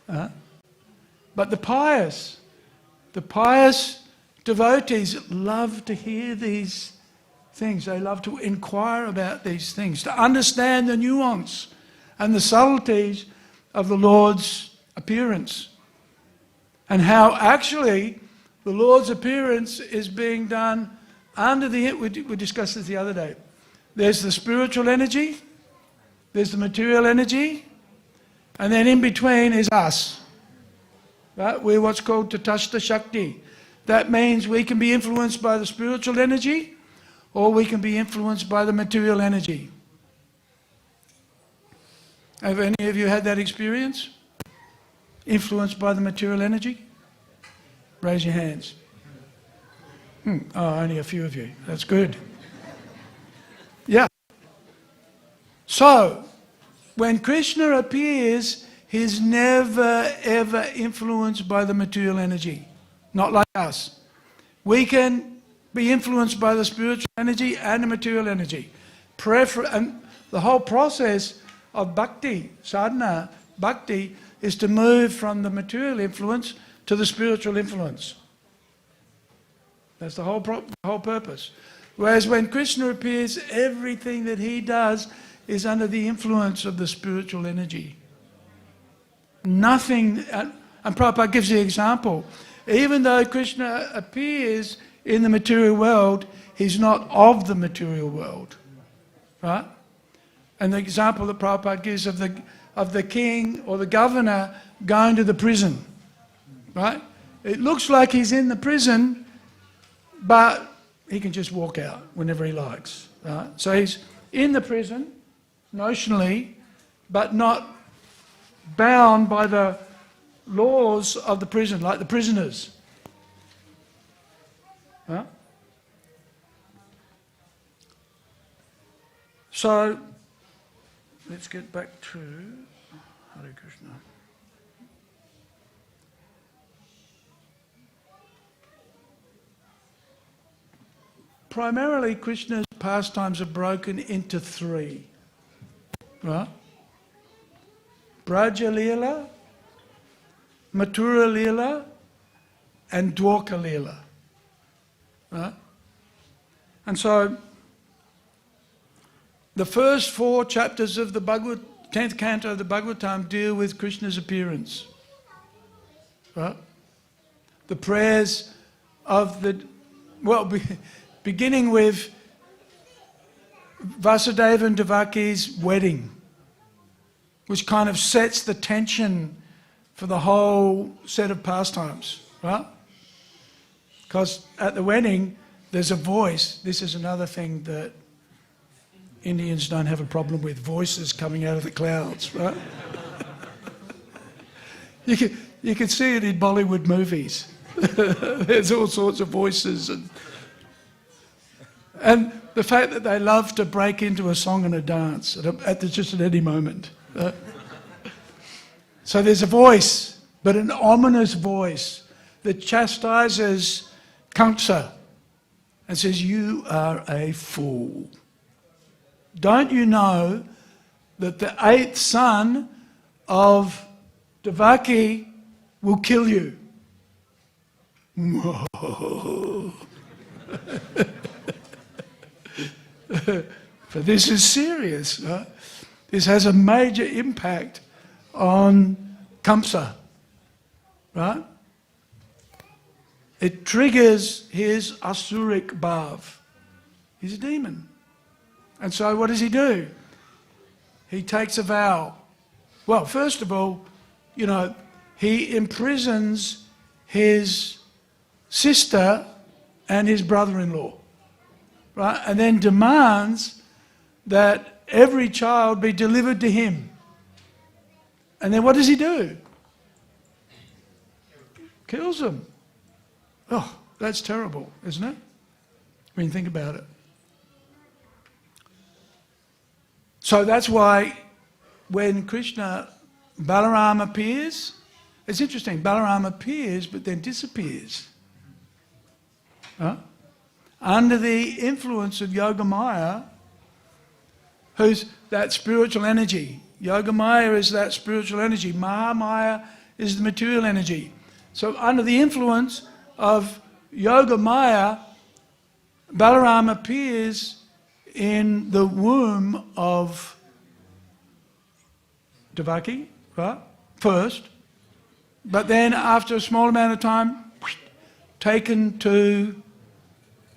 But the pious devotees love to hear these things. They love to inquire about these things, to understand the nuance and the subtleties of the Lord's appearance. And how actually the Lord's appearance is being done under we discussed this the other day. There's the spiritual energy, there's the material energy, and then in between is us. Right? We're what's called Tatashta Shakti. That means we can be influenced by the spiritual energy, or we can be influenced by the material energy. Have any of you had that experience? Influenced by the material energy? Raise your hands. Oh, only a few of you. That's good. Yeah. So, when Krishna appears, he's never ever influenced by the material energy. Not like us. We can be influenced by the spiritual energy and the material energy. And the whole process of bhakti, sadhana, bhakti, is to move from the material influence to the spiritual influence. That's the whole purpose. Whereas when Krishna appears, everything that he does is under the influence of the spiritual energy. Nothing, and Prabhupada gives the example, even though Krishna appears in the material world, he's not of the material world, right? And the example that Prabhupada gives of the king or the governor going to the prison, right? It looks like he's in the prison, but he can just walk out whenever he likes, right? So he's in the prison, notionally, but not bound by the laws of the prison, like the prisoners. Huh? So, let's get back to Hare Krishna. Primarily, Krishna's pastimes are broken into three. Right? Braja Leela, Mathura Leela, and Dwarka Leela. Right? And so, the first 4 chapters of the 10th canto of the Bhagavatam deal with Krishna's appearance. Right? The prayers of beginning with Vasudeva and Devaki's wedding, which kind of sets the tension for the whole set of pastimes, right? Because at the wedding, there's a voice. This is another thing that Indians don't have a problem with, voices coming out of the clouds, right? You can see it in Bollywood movies. There's all sorts of voices. And the fact that they love to break into a song and a dance just at any moment. So there's a voice, but an ominous voice that chastises Kamsa and says, "You are a fool. Don't you know that the 8th son of Devaki will kill you?" But this is serious. Right? This has a major impact on Kamsa. Right? It triggers his asuric bhav. He's a demon. And so what does he do? He takes a vow. Well, first of all, he imprisons his sister and his brother-in-law. Right? And then demands that every child be delivered to him. And then what does he do? Kills them. Oh, that's terrible, isn't it? When you think about it. So that's why when Balaram appears, it's interesting, Balaram appears but then disappears. Huh? Under the influence of Yogamaya, who's that spiritual energy. Yogamaya is that spiritual energy. Mahamaya is the material energy. So under the influence of Yogamaya, Balaram appears in the womb of Devaki, right? First. But then after a small amount of time, taken to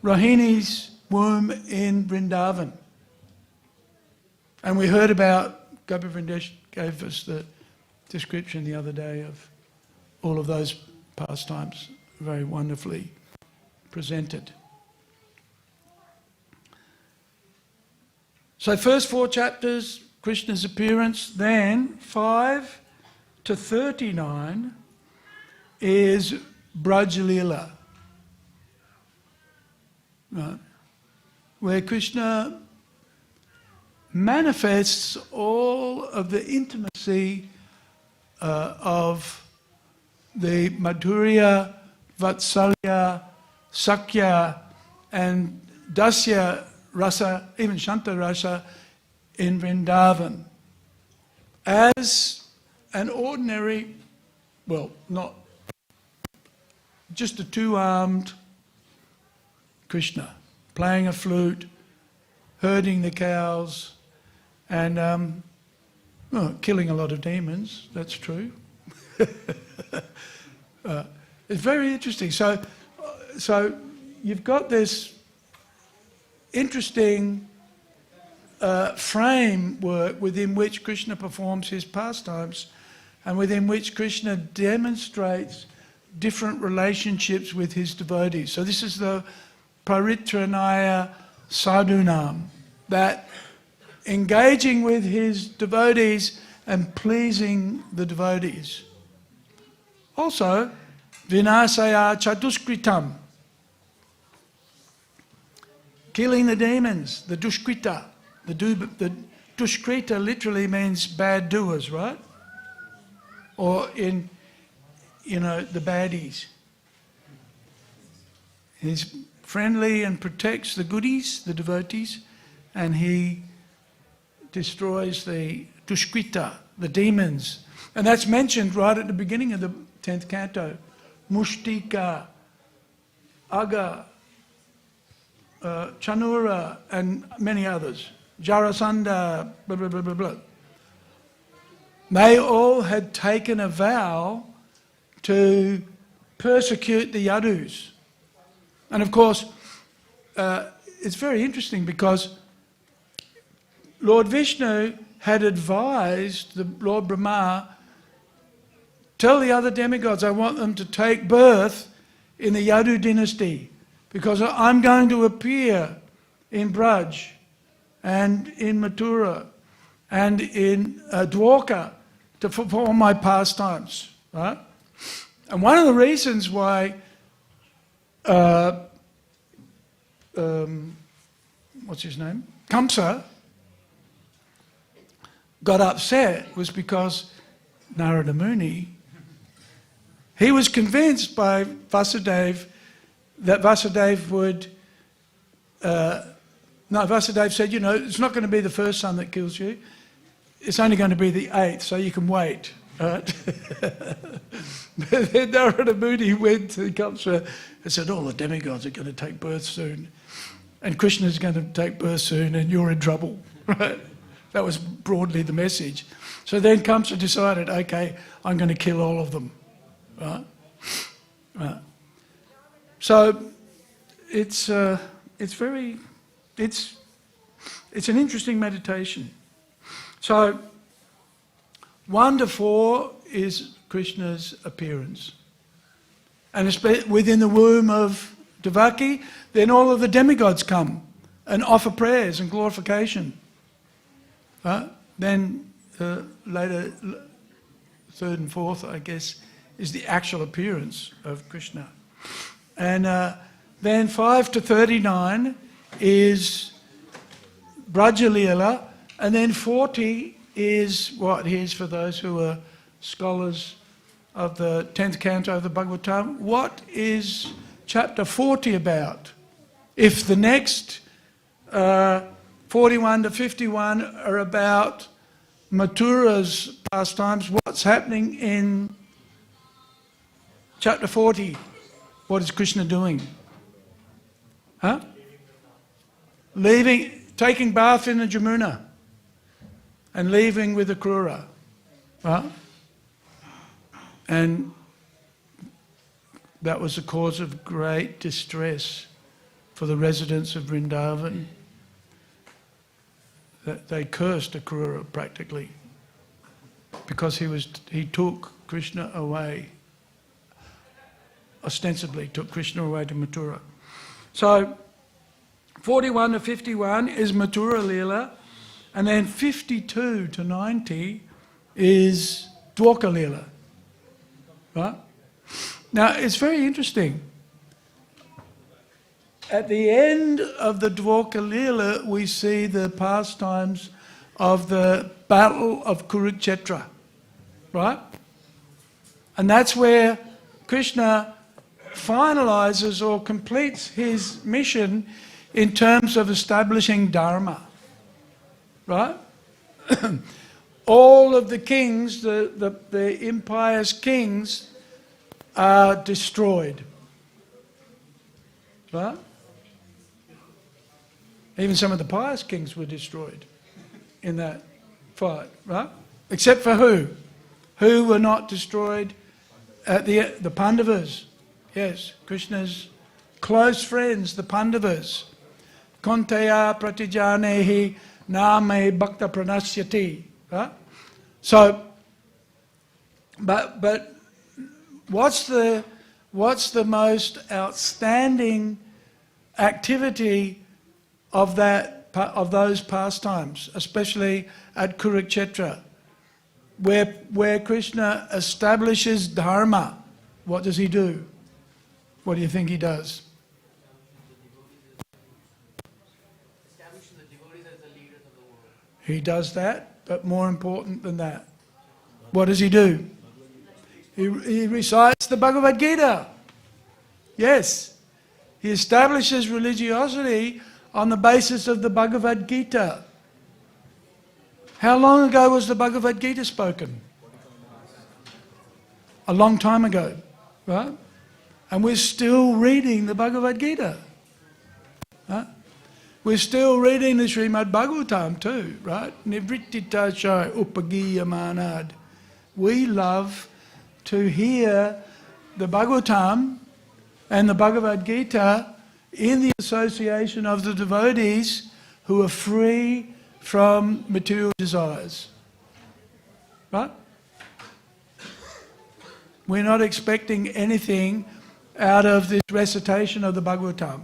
Rohini's womb in Vrindavan. And we heard about, Gopi Vrindesh gave us the description the other day of all of those pastimes, very wonderfully presented. So first 4 chapters, Krishna's appearance, then 5 to 39 is Brajalila, right? Where Krishna manifests all of the intimacy of the Madhurya, Vatsalya, Sakya and Dasya rasa, even Shanta rasa in Vrindavan. as an ordinary, well, not just a two-armed Krishna, playing a flute, herding the cows, and killing a lot of demons, that's true. It's very interesting. So you've got this interesting framework within which Krishna performs his pastimes and within which Krishna demonstrates different relationships with his devotees. So this is the Paritranaya Sadhunam, that engaging with his devotees and pleasing the devotees. Also, Vinasaya Chaduskritam, killing the demons, the Dushkrita. The Dushkrita literally means bad doers, right? Or the baddies. He's friendly and protects the goodies, the devotees, and he destroys the Dushkrita, the demons. And that's mentioned right at the beginning of the 10th canto. Mushtika, Aga, Chanura, and many others. Jarasandha, blah, blah, blah, blah, blah. They all had taken a vow to persecute the Yadus. And of course, it's very interesting because Lord Vishnu had advised the Lord Brahma, tell the other demigods I want them to take birth in the Yadu dynasty because I'm going to appear in Braj and in Mathura and in Dwarka to perform my pastimes, right? And one of the reasons why what's his name? Kamsa got upset was because Narada Muni, he was convinced by Vasudeva that Vasudeva would, Vasudeva said, it's not going to be the first son that kills you, it's only going to be the 8th, so you can wait. Right? But then Narada Muni went to Kamsa and said, all the demigods are going to take birth soon, and Krishna's going to take birth soon, and you're in trouble. Right? That was broadly the message. So then Kamsa decided, okay, I'm going to kill all of them. Right? Right. So it's an interesting meditation. So 1 to 4 is Krishna's appearance. And within the womb of Devaki, then all of the demigods come and offer prayers and glorification. Then later, 3rd and 4th, I guess, is the actual appearance of Krishna. And then 5 to 39 is Brajalila, and then 40 is what? Here's for those who are scholars of the 10th canto of the Bhagavatam. What is chapter 40 about? If the next 41 to 51 are about Mathura's pastimes, what's happening in chapter 40? What is Krishna doing? Taking bath in the Jamuna and leaving with the Krura. And that was the cause of great distress for the residents of Vrindavan. They cursed Akrura practically because he took Krishna away, ostensibly took Krishna away to Mathura. So 41 to 51 is Mathura Leela, and then 52 to 90 is Dwarka Leela. Right? Now it's very interesting. At the end of the Dwarka Leela, we see the pastimes of the Battle of Kurukshetra, right? And that's where Krishna finalizes or completes his mission in terms of establishing Dharma, right? all of the kings, the impious kings, are destroyed. Right? Even some of the pious kings were destroyed in that fight, right? Except for who? Who were not destroyed? At the Pandavas. Yes, Krishna's close friends, the Pandavas. Konteya pratijanehi name bhakta pranasyati. Right? So, but what's the most outstanding activity of those pastimes, especially at Kurukshetra, where Krishna establishes dharma? What does he do? What do you think he does? Establishing the devotees as the leaders of the world. He does that, but more important than that, what does he do? He recites the Bhagavad-gita. Yes. He establishes religiosity on the basis of the Bhagavad-gita. How long ago was the Bhagavad-gita spoken? A long time ago, right? And we're still reading the Bhagavad-gita. Right? We're still reading the Śrīmad Bhāgavatam too, right? Nivrittita shai upagiyamanad. We love to hear the Bhagavatam and the Bhagavad-gita in the association of the devotees who are free from material desires. Right? We're not expecting anything out of this recitation of the Bhagavatam.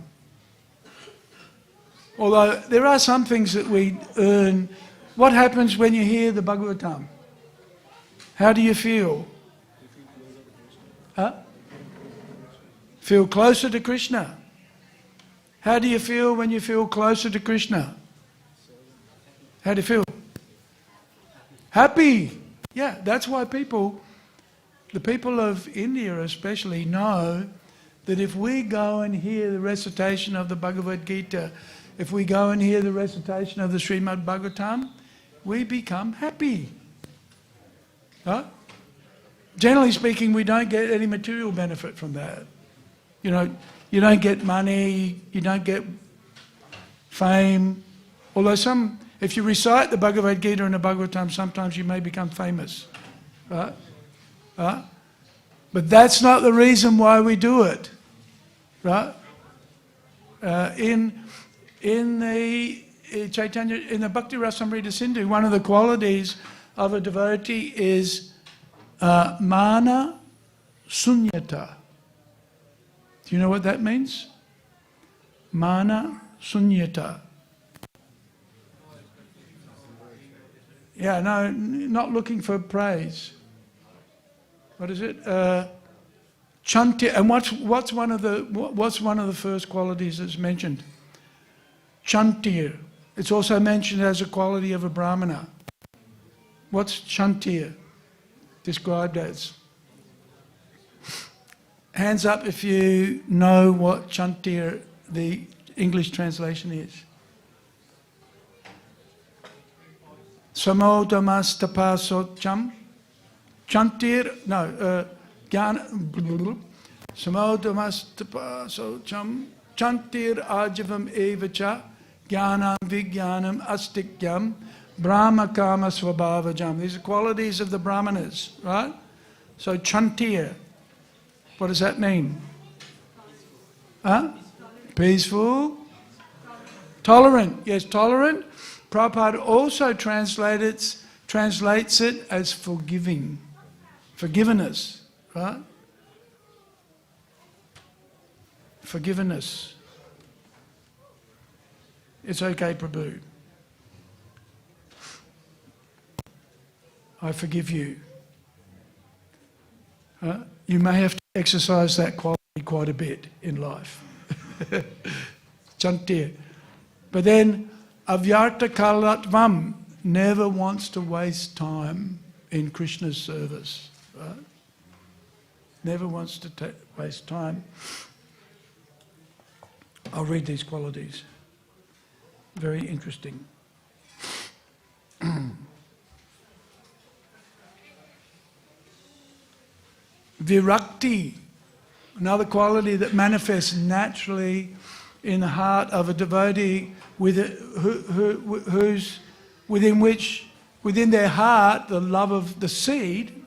Although there are some things that we earn. What happens when you hear the Bhagavatam? How do you feel? Huh? Feel closer to Krishna. How do you feel when you feel closer to Krishna? How do you feel? Happy. Yeah, that's why the people of India especially, know that if we go and hear the recitation of the Bhagavad-gita, if we go and hear the recitation of the Śrīmad Bhāgavatam, we become happy. Huh? Generally speaking, we don't get any material benefit from that. You know, you don't get money, you don't get fame. Although if you recite the Bhagavad-gita and the Bhagavatam, sometimes you may become famous. Right? Right? But that's not the reason why we do it. Right? In the Chaitanya, in the Bhakti Rasamrita Sindhu, one of the qualities of a devotee is mana sunyata. Do you know what that means? Mana sunyata. Yeah, no, not looking for praise. What is it? Chantir. And what's one of the first qualities that's mentioned? Chantir. It's also mentioned as a quality of a brahmana. What's chantir described as? Hands up if you know what chantir, the English translation is. Samodamastapasocham. Chantir, no, Samodamastapasocham. Chantir ajavam evacha. Jnanam vijnanam astikyam. Brahma kama svabhavajam. These are qualities of the brahmanas, right? So chantir. What does that mean? Huh? Peaceful. Tolerant. Yes, tolerant. Prabhupada also translates it as forgiving. Forgiveness. Right? Forgiveness. It's okay, Prabhu. I forgive you. You may have to exercise that quality quite a bit in life. Chantir. But then, avyarta kalatvam, never wants to waste time in Krishna's service. Right? Never wants to waste time. I'll read these qualities. Very interesting. Virakti, another quality that manifests naturally in the heart of a devotee who's within their heart the love of the seed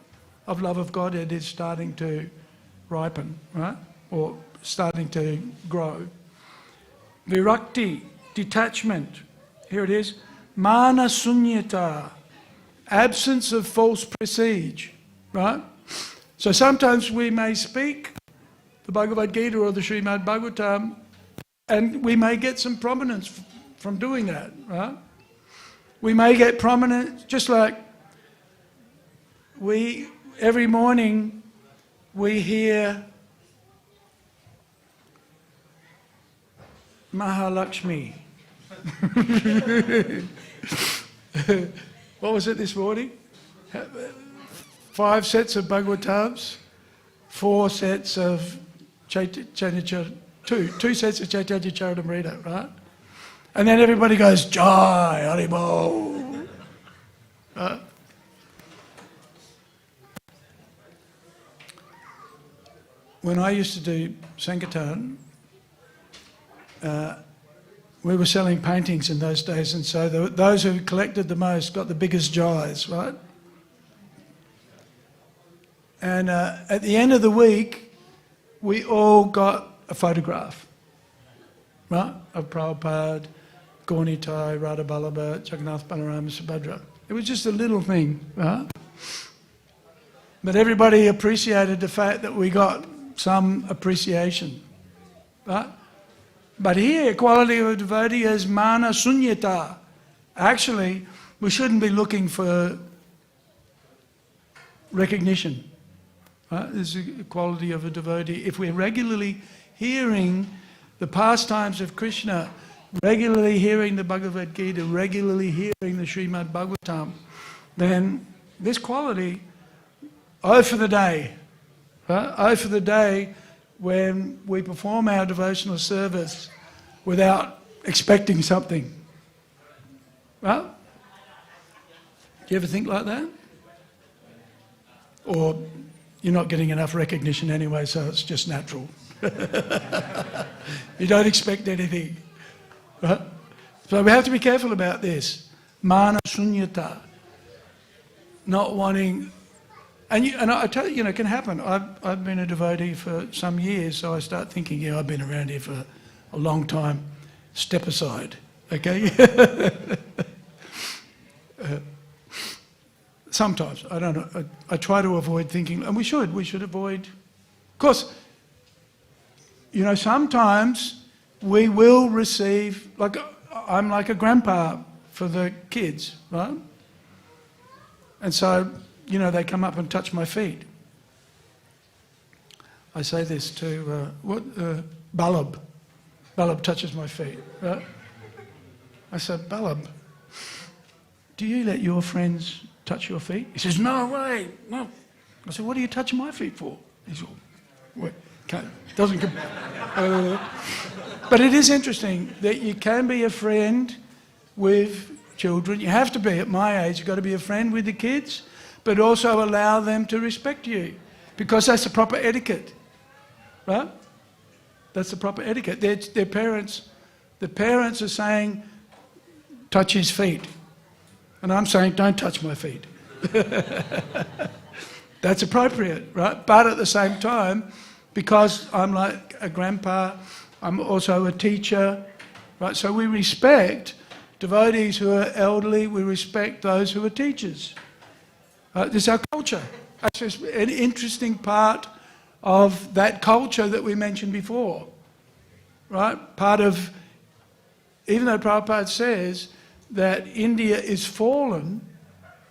of love of Godhead is starting to ripen, right? Or starting to grow. Virakti, detachment. Here it is. Mana sunyata, absence of false prestige, right? So sometimes we may speak the Bhagavad-gita or the Śrīmad Bhāgavatam, and we may get some prominence from doing that, right? We may get prominence, just like every morning we hear Mahalakshmi. What was it this morning? 5 sets of Bhagavatams, 4 sets of Chaitanya, two sets of Chaitanya Charitamrita, right? And then everybody goes, Jai, Haribol. Right? When I used to do Sankirtan, we were selling paintings in those days, and so those who collected the most got the biggest jais, right? And at the end of the week, we all got a photograph, right? Of Prabhupada, Gaunitai, Radha Vallabha, Jagannath Balarama, Subhadra. It was just a little thing, right? But everybody appreciated the fact that we got some appreciation, right? But here, quality of a devotee is mana sunyata. Actually, we shouldn't be looking for recognition. Right? This is the quality of a devotee. If we're regularly hearing the pastimes of Krishna, regularly hearing the Bhagavad-gita, regularly hearing the Śrīmad Bhāgavatam, then this quality, for the day. Right? For the day when we perform our devotional service without expecting something. Right? Do you ever think like that? Or you're not getting enough recognition anyway, so it's just natural. You don't expect anything. Right? So we have to be careful about this. Mana sunyata. Not wanting... And I tell you, it can happen. I've been a devotee for some years, so I start thinking, I've been around here for a long time. Step aside, okay? Sometimes, I don't know. I try to avoid thinking, and we should avoid. Of course, sometimes we will receive, I'm like a grandpa for the kids, right? And so, they come up and touch my feet. I say this to, Balab. Balab touches my feet, right? I said, Balab, do you let your friends touch your feet? He says, no way, no. I said, what are you touching my feet for? He said, wait, doesn't come. But it is interesting that you can be a friend with children. You have to be, at my age, you've got to be a friend with the kids, but also allow them to respect you, because that's the proper etiquette, right? That's the proper etiquette. The parents are saying, touch his feet. And I'm saying, don't touch my feet. That's appropriate, right? But at the same time, because I'm like a grandpa, I'm also a teacher, right? So we respect devotees who are elderly, we respect those who are teachers. This is our culture. That's just an interesting part of that culture that we mentioned before, right? Part of, even though Prabhupada says that India is fallen,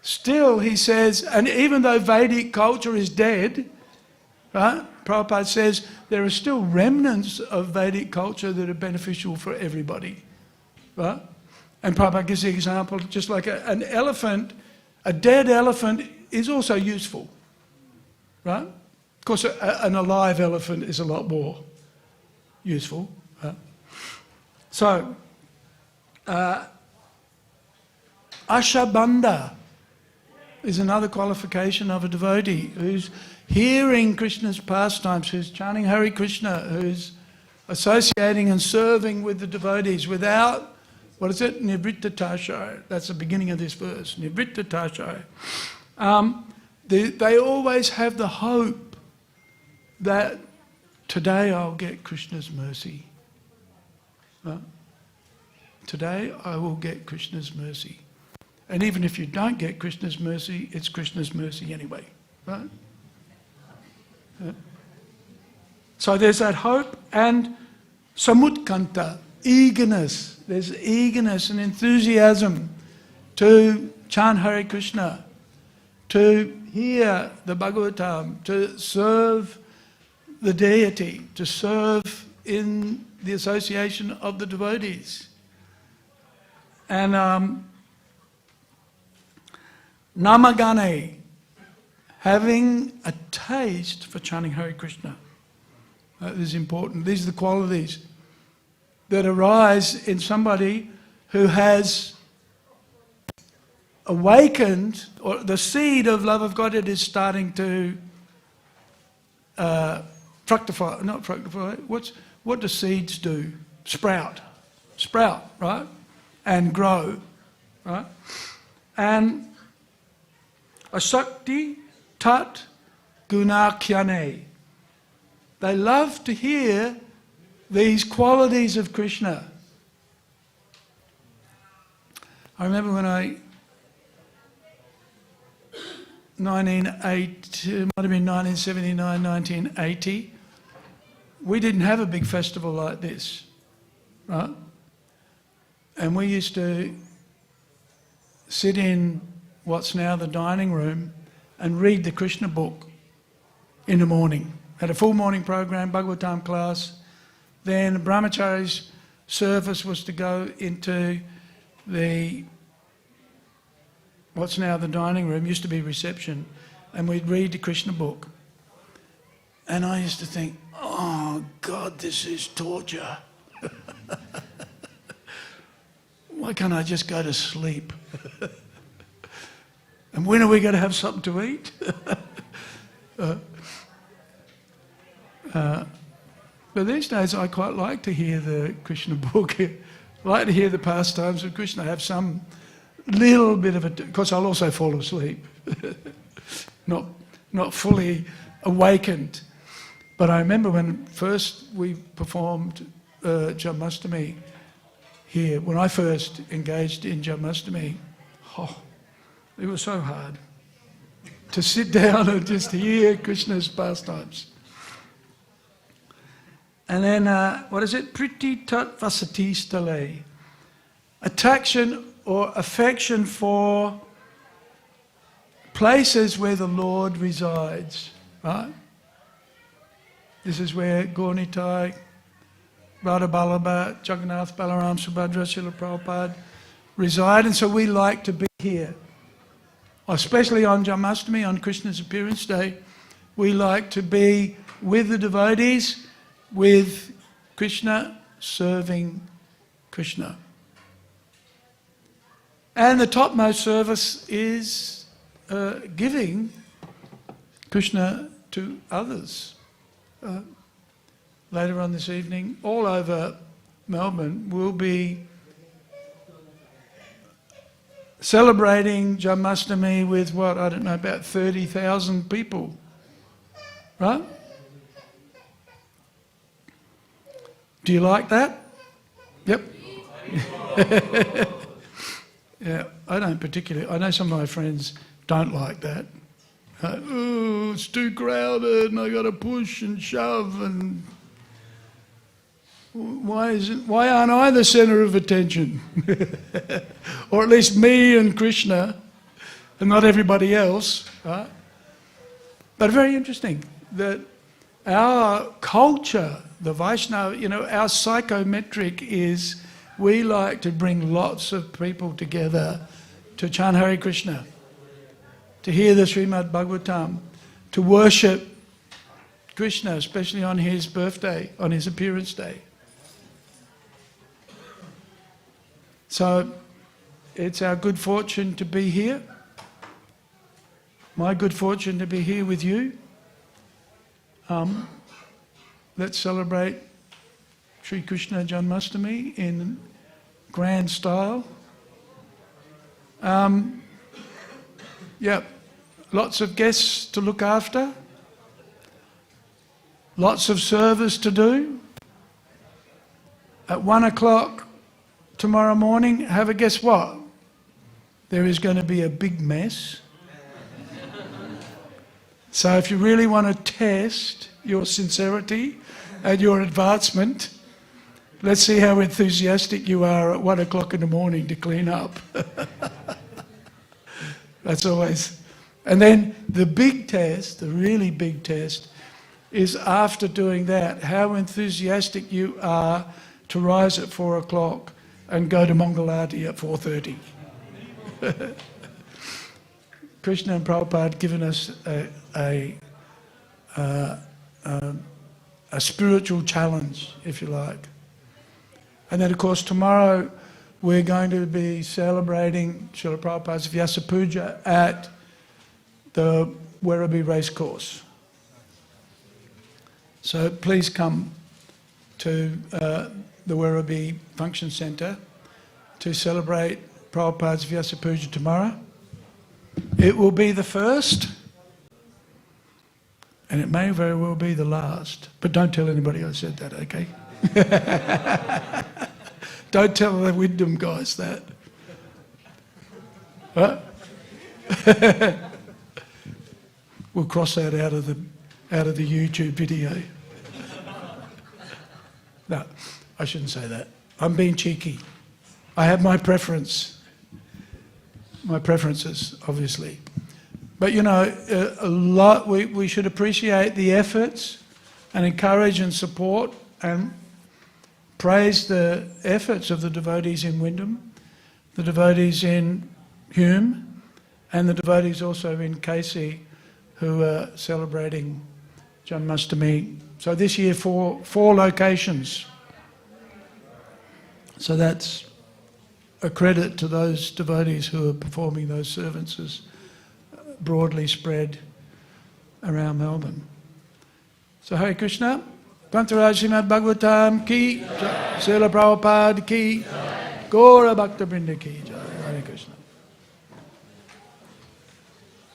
still he says, and even though Vedic culture is dead, right? Prabhupada says there are still remnants of Vedic culture that are beneficial for everybody, right? And Prabhupada gives the example, just like an elephant, a dead elephant is also useful, right? Of course, an alive elephant is a lot more useful. Right? So, Ashabandha is another qualification of a devotee who's hearing Krishna's pastimes, who's chanting Hare Krishna, who's associating and serving with the devotees without, what is it? Nivritta-tashaya. That's the beginning of this verse. Nivritta-tashaya. They always have the hope that today I'll get Krishna's mercy. Today I will get Krishna's mercy. And even if you don't get Krishna's mercy, it's Krishna's mercy anyway. Right? So there's that hope and samutkanta, eagerness. There's eagerness and enthusiasm to chant Hare Krishna, to hear the Bhagavatam, to serve the deity, to serve in the association of the devotees. And namagane, having a taste for chanting Hare Krishna. This is important. These are the qualities that arise in somebody who has awakened, or the seed of love of God, it is starting to fructify, not fructify, what do seeds do? Sprout, right? And grow, right? And asakti tat gunakyane. They love to hear these qualities of Krishna. I remember when it might have been 1979, 1980, we didn't have a big festival like this, right? And we used to sit in what's now the dining room and read the Krishna book in the morning. Had a full morning program, Bhagavatam class. Then Brahmachari's service was to go into what's now the dining room, used to be reception, and we'd read the Krishna book. And I used to think, oh God, this is torture. Why can't I just go to sleep? And when are we going to have something to eat? But these days I quite like to hear the Krishna book. I like to hear the pastimes of Krishna. I have some little bit of it, because I'll also fall asleep. Not fully awakened. But I remember when first we performed Janmashtami here, when I first engaged in Janmashtami, it was so hard to sit down and just hear Krishna's pastimes. And then, what is it? Priti tat vasati stale. Attraction or affection for places where the Lord resides, right? This is where Gaurnitai, Radha Ballabha, Jagannath, Balaram, Subhadra, Srila Prabhupada reside, and so we like to be here. Especially on Janmashtami, on Krishna's appearance day, we like to be with the devotees, with Krishna, serving Krishna. And the topmost service is giving Krishna to others. Later on this evening, all over Melbourne, we'll be celebrating Janmashtami with about 30,000 people, right? Do you like that? Yep. Yeah, I don't particularly. I know some of my friends don't like that. Oh, it's too crowded and I got to push and shove, and why aren't I the centre of attention? Or at least me and Krishna and not everybody else, right? But very interesting that our culture, the Vaishnava, our psychometric is we like to bring lots of people together to chant Hare Krishna, to hear the Śrīmad Bhāgavatam, to worship Krishna, especially on his birthday, on his appearance day. So it's our good fortune to be here. My good fortune to be here with you. let's celebrate Sri Krishna Janmashtami in grand style. Lots of guests to look after. Lots of service to do. At 1 o'clock tomorrow morning, have a guess what? There is going to be a big mess. So if you really want to test your sincerity and your advancement, let's see how enthusiastic you are at 1 o'clock in the morning to clean up. That's always... And then the big test, the really big test, is after doing that, how enthusiastic you are to rise at 4 o'clock and go to Mangalarti at 4:30. Krishna and Prabhupada had given us a spiritual challenge, if you like. And then, of course, tomorrow we're going to be celebrating Srila Prabhupada's Vyasa Puja at the Werribee Racecourse. So please come to the Werribee Function Centre to celebrate Prabhupada's Vyasa Puja tomorrow. It will be the first, and it may very well be the last. But don't tell anybody I said that, okay? Don't tell the Wyndham guys that. What? We'll cross that out of the YouTube video. No, I shouldn't say that. I'm being cheeky. I have my preferences, obviously. But you know, we should appreciate the efforts and encourage and support and praise the efforts of the devotees in Wyndham, the devotees in Hume, and the devotees also in KC who are celebrating Janmashtami. So this year, four locations. So that's a credit to those devotees who are performing those services broadly spread around Melbourne. So Hare Krishna, Grantaraj Śrīmad Bhāgavatam ki, Srila Prabhupada ki, Gaura Bhakta Vrinda ki.